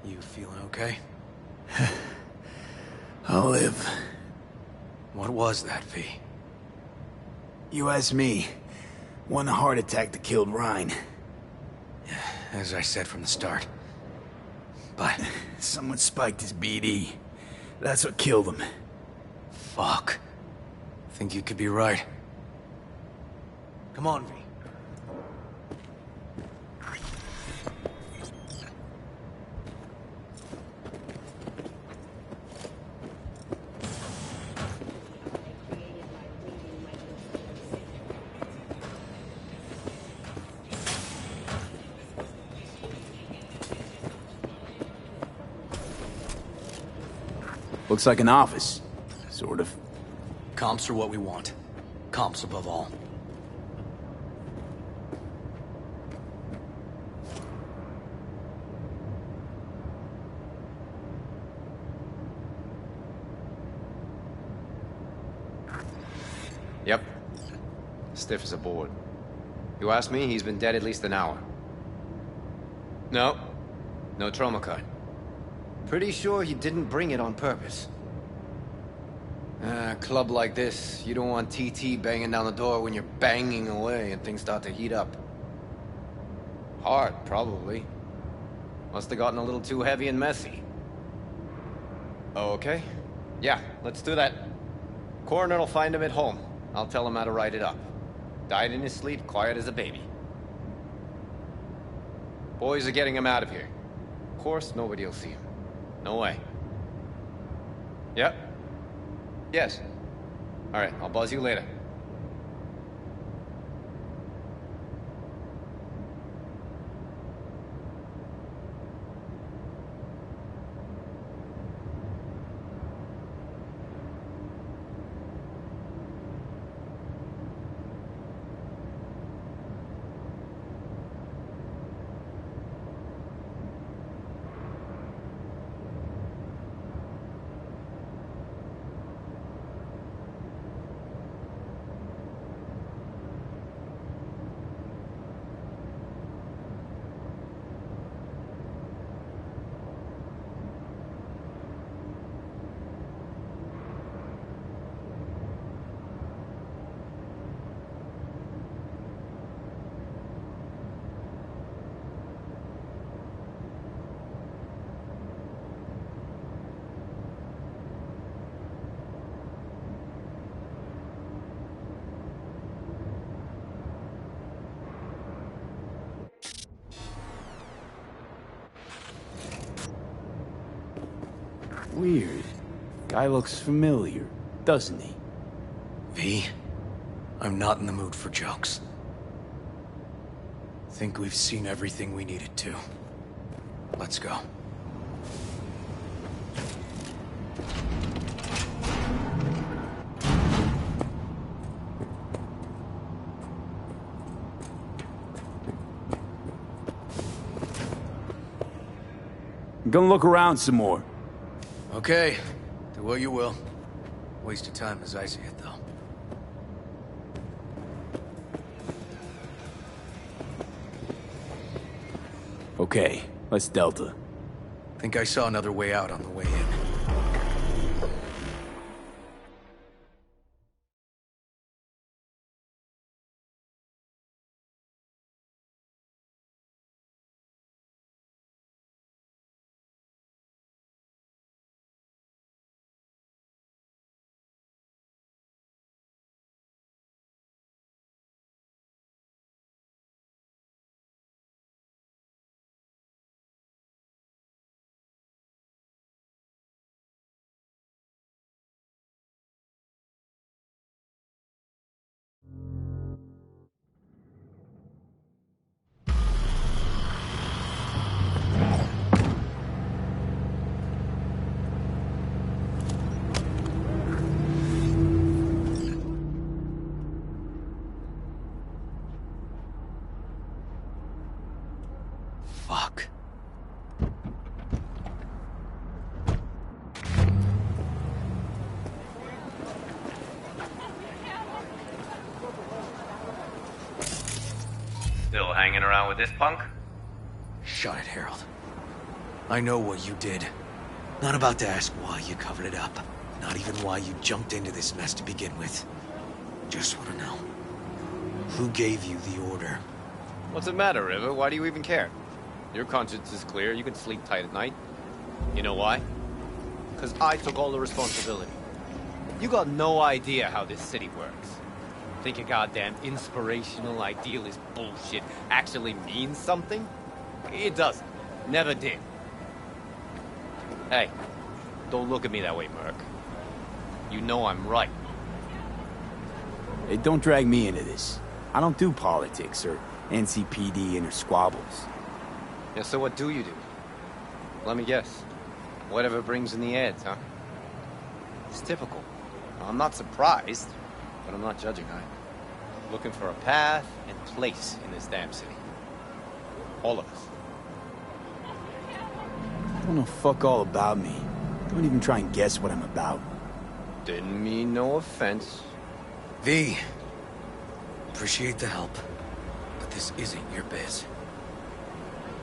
You feeling okay? I'll live. What was that, V? You asked me. One heart attack that killed Rhine. As I said from the start. But... someone spiked his BD. That's what killed him. Fuck. Think you could be right. Come on, V. Looks like an office. Sort of. Comps are what we want. Comps above all. Yep. Stiff as a board. You ask me, he's been dead at least an hour. No. No trauma card. Pretty sure he didn't bring it on purpose. A club like this, you don't want TT banging down the door when you're banging away and things start to heat up. Hard, probably. Must have gotten a little too heavy and messy. Okay. Yeah, let's do that. Coroner will find him at home. I'll tell him how to write it up. Died in his sleep, quiet as a baby. Boys are getting him out of here. Of course, nobody will see him. No way. Yep. Yes. All right, I'll buzz you later. Weird. Guy looks familiar, doesn't he? V, I'm not in the mood for jokes. Think we've seen everything we needed to. Let's go. I'm gonna look around some more. Okay, do what you will. Waste of time as I see it, though. Okay, let's Delta. Think I saw another way out on the way in. Fuck. Still hanging around with this punk? Shut it, Harold. I know what you did. Not about to ask why you covered it up. Not even why you jumped into this mess to begin with. Just want to know. Who gave you the order? What's the matter, River? Why do you even care? Your conscience is clear. You can sleep tight at night. You know why? Because I took all the responsibility. You got no idea how this city works. Think a goddamn inspirational, idealist bullshit actually means something? It doesn't. Never did. Hey, don't look at me that way, Merc. You know I'm right. Hey, don't drag me into this. I don't do politics or NCPD inner squabbles. Yeah, so what do you do? Let me guess. Whatever brings in the ads, huh? It's typical. I'm not surprised, but I'm not judging either. Looking for a path and place in this damn city. All of us. Don't know fuck all about me. Don't even try and guess what I'm about. Didn't mean no offense. V. Appreciate the help, but this isn't your biz.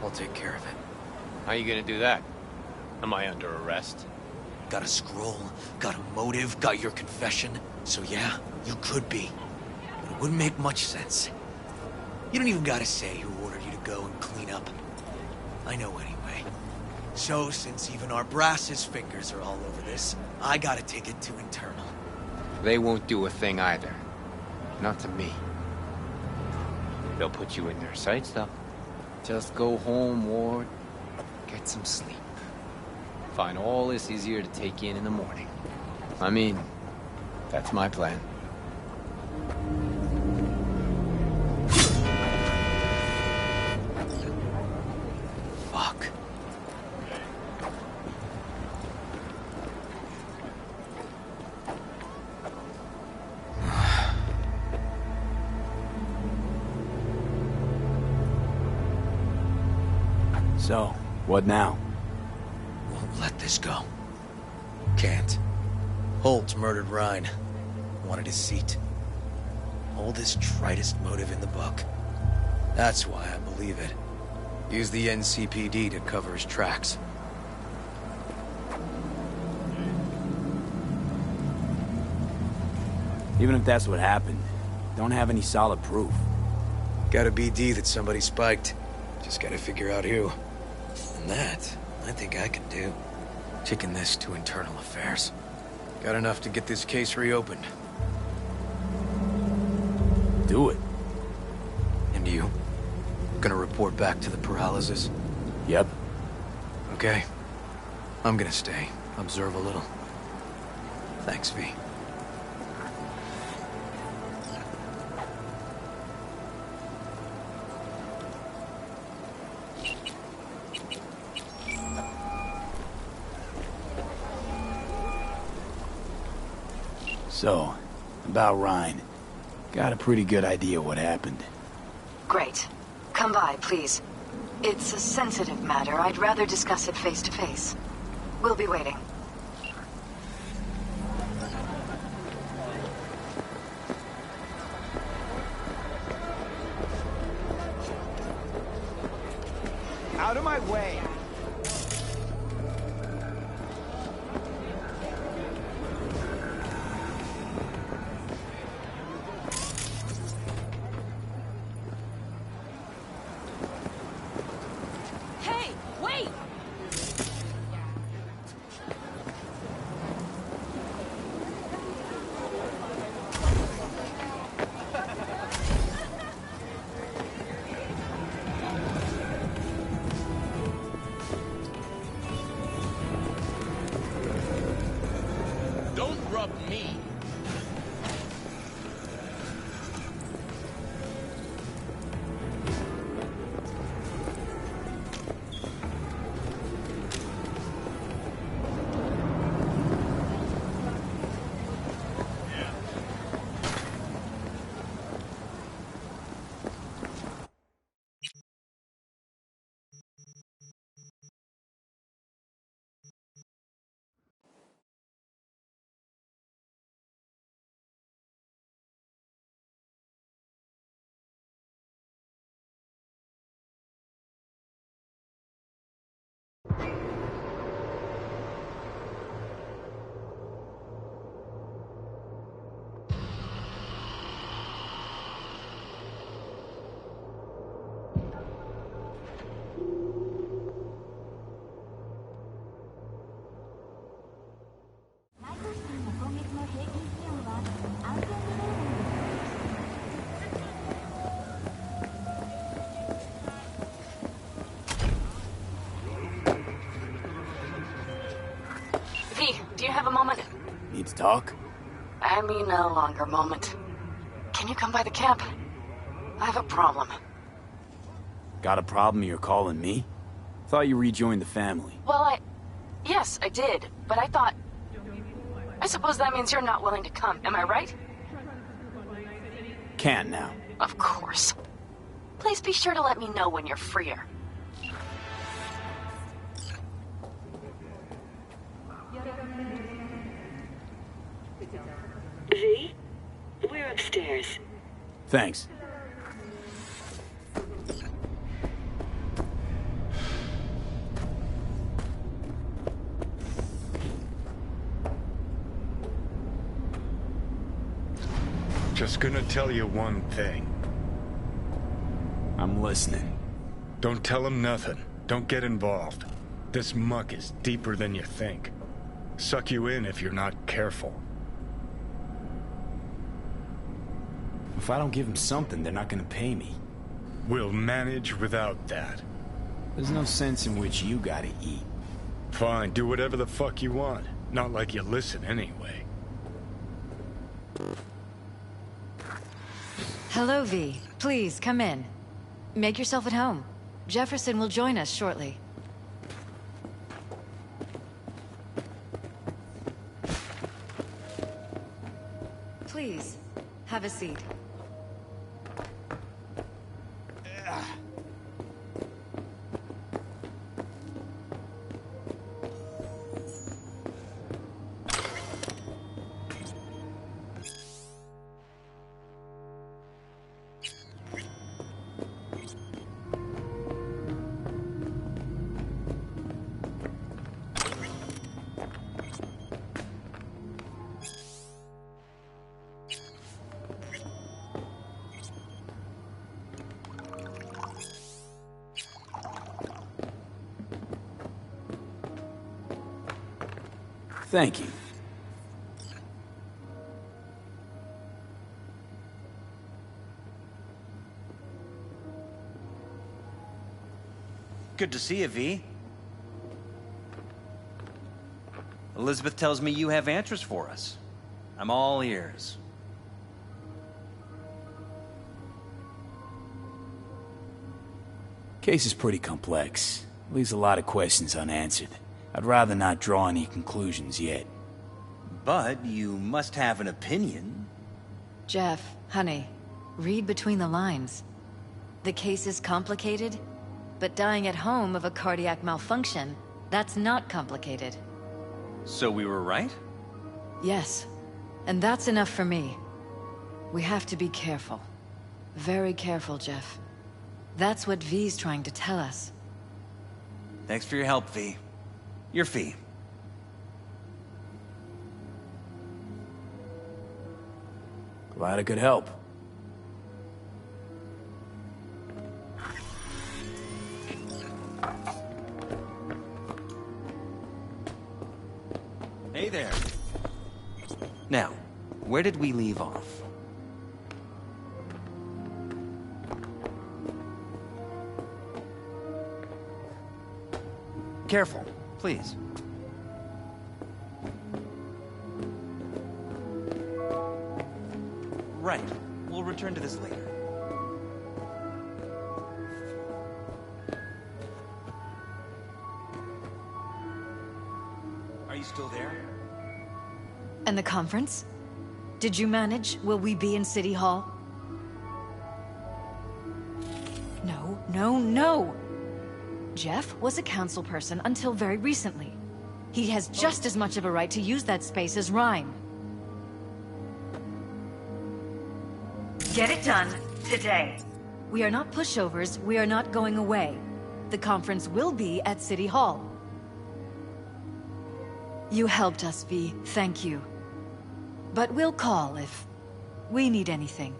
I'll take care of it. How you gonna do that? Am I under arrest? Got a scroll, got a motive, got your confession. So yeah, you could be. But it wouldn't make much sense. You don't even gotta say who ordered you to go and clean up. I know anyway. So, since even our brass's fingers are all over this, I gotta take it to internal. They won't do a thing either. Not to me. They'll put you in their sights, though. Just go home, Ward. Get some sleep. Find all this easier to take in the morning. I mean, that's my plan. Fuck. So, what now? Won't let this go. Can't. Holt murdered Rhine. Wanted his seat. Oldest, tritest motive in the book. That's why I believe it. Use the NCPD to cover his tracks. Even if that's what happened, don't have any solid proof. Got a BD that somebody spiked. Just gotta figure out who. And that, I think I can do. Kicking this to internal affairs. Got enough to get this case reopened. Do it. And you? Gonna report back to the paralysis? Yep. Okay. I'm gonna stay. Observe a little. Thanks, V. So, about Rhine. Got a pretty good idea what happened. Great. Come by, please. It's a sensitive matter. I'd rather discuss it face to face. We'll be waiting. Out of my way! Hey, wait! Don't rub me. V, do you have a moment? Need to talk? I mean a longer moment. Can you come by the camp? I have a problem. Got a problem you're calling me? Thought you rejoined the family. Well, yes, I did, but I thought... I suppose that means you're not willing to come, am I right? Can't now. Of course. Please be sure to let me know when you're freer. V? We're upstairs. Thanks. Just gonna tell you one thing. I'm listening. Don't tell him nothing. Don't get involved. This muck is deeper than you think. Suck you in if you're not careful. If I don't give them something, they're not gonna pay me. We'll manage without that. There's no sense in which you gotta eat. Fine, do whatever the fuck you want. Not like you listen anyway. Hello, V. Please, come in. Make yourself at home. Jefferson will join us shortly. Please, have a seat. Thank you. Good to see you, V. Elizabeth tells me you have answers for us. I'm all ears. Case is pretty complex. Leaves a lot of questions unanswered. I'd rather not draw any conclusions yet. But you must have an opinion. Jeff, honey, read between the lines. The case is complicated, but dying at home of a cardiac malfunction, that's not complicated. So we were right? Yes, and that's enough for me. We have to be careful. Very careful, Jeff. That's what V's trying to tell us. Thanks for your help, V. Your fee. Glad I could help. Hey there. Now, where did we leave off? Careful, please. Right. We'll return to this later. Are you still there? And the conference? Did you manage? Will we be in City Hall? No, no, no! Jeff was a council person until very recently. He has just as much of a right to use that space as Rhyme. Get it done, today. We are not pushovers, we are not going away. The conference will be at City Hall. You helped us, V. Thank you. But we'll call if we need anything.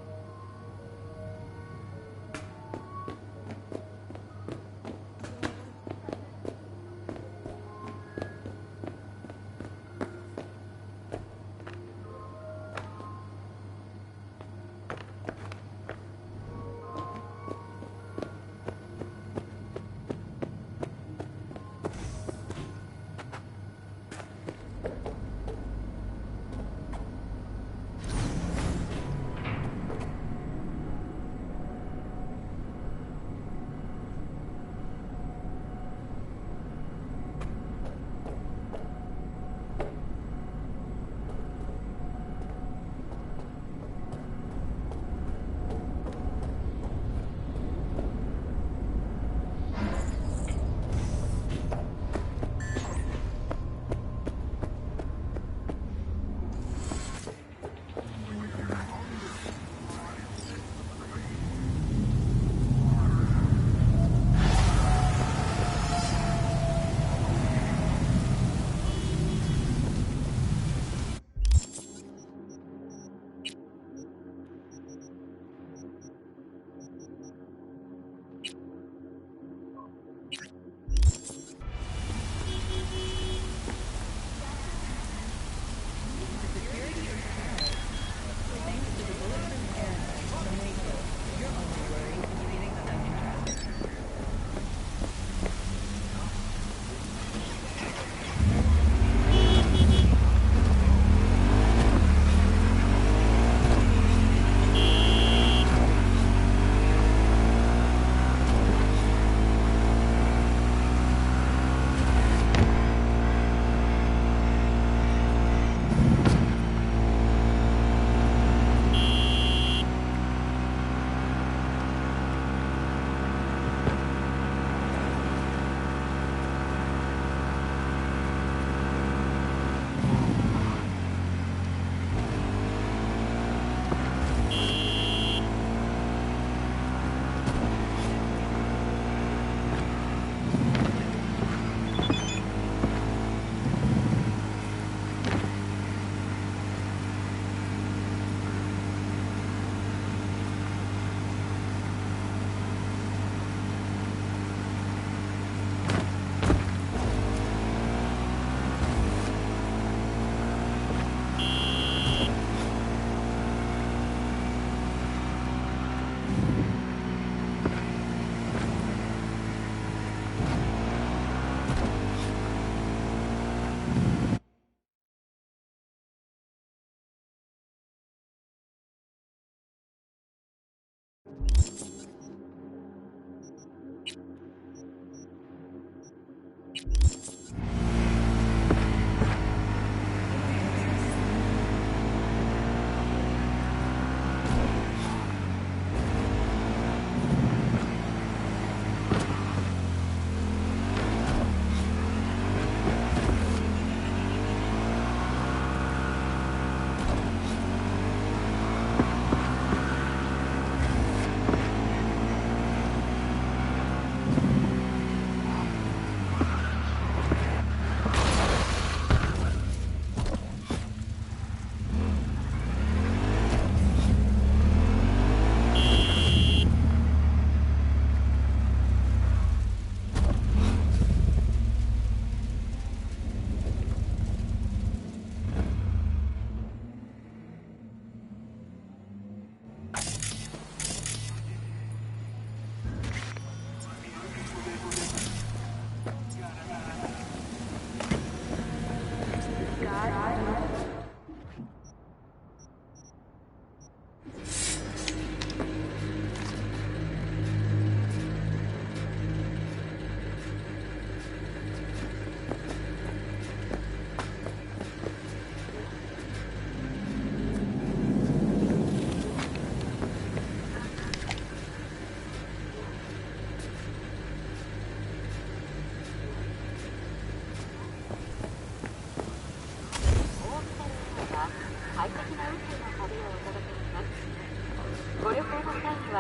Still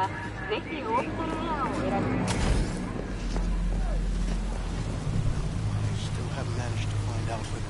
haven't managed to find out whether...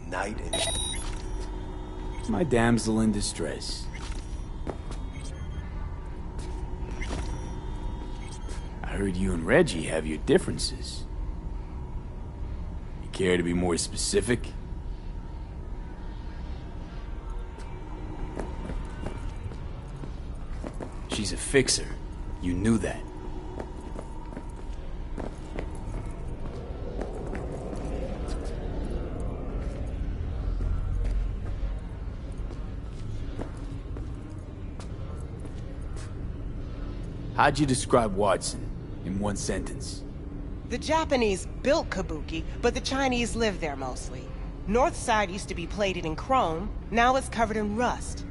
Night and... My damsel in distress. I heard you and Reggie have your differences. You care to be more specific? She's a fixer. You knew that. How'd you describe Watson in one sentence? The Japanese built Kabuki, but the Chinese live there mostly. North side used to be plated in chrome, now it's covered in rust.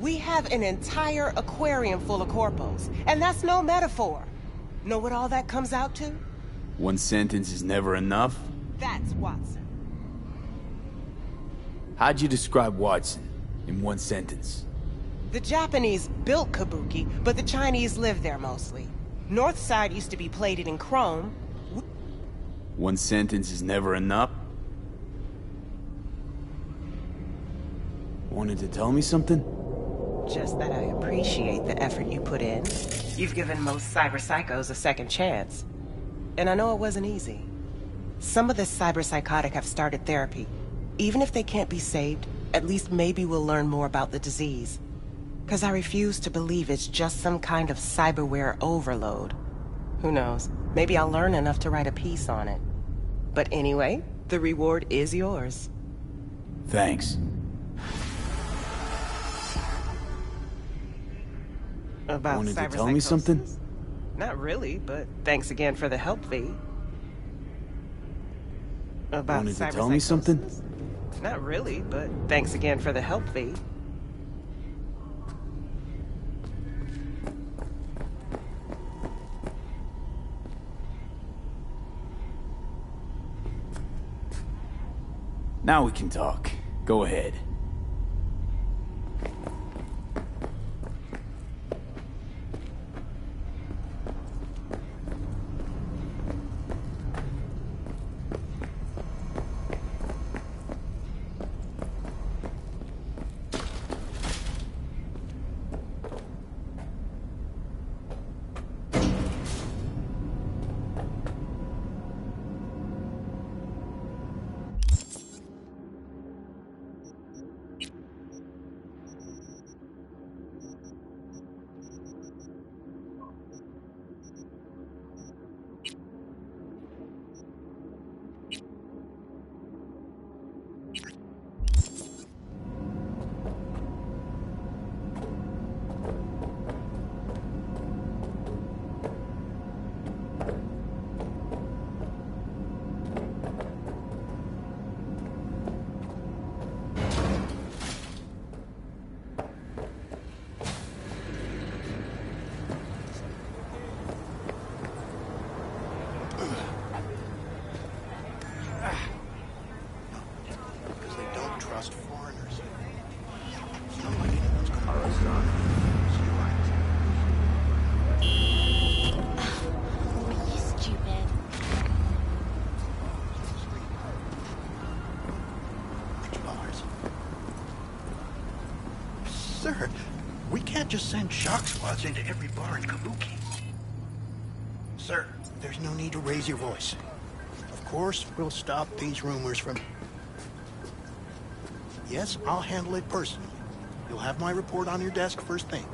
We have an entire aquarium full of corpos, and that's no metaphor. Know what all that comes out to? One sentence is never enough? That's Watson. How'd you describe Watson in one sentence? The Japanese built Kabuki, but the Chinese live there mostly. North side used to be plated in chrome. One sentence is never enough? Wanted to tell me something? Just that I appreciate the effort you put in. You've given most cyber psychos a second chance. And I know it wasn't easy. Some of the cyber psychotic have started therapy. Even if they can't be saved, at least maybe we'll learn more about the disease. Because I refuse to believe it's just some kind of cyberware overload. Who knows? Maybe I'll learn enough to write a piece on it. But anyway, the reward is yours. Thanks. About Wanted to tell me something? Not really, but thanks again for the help fee. About Wanted to tell me something? Not really, but thanks again for the help fee. Now we can talk. Go ahead. Sir, we can't just send shock squads into every bar in Kabuki. Sir, there's no need to raise your voice. Of course, we'll stop these rumors from... Yes, I'll handle it personally. You'll have my report on your desk first thing.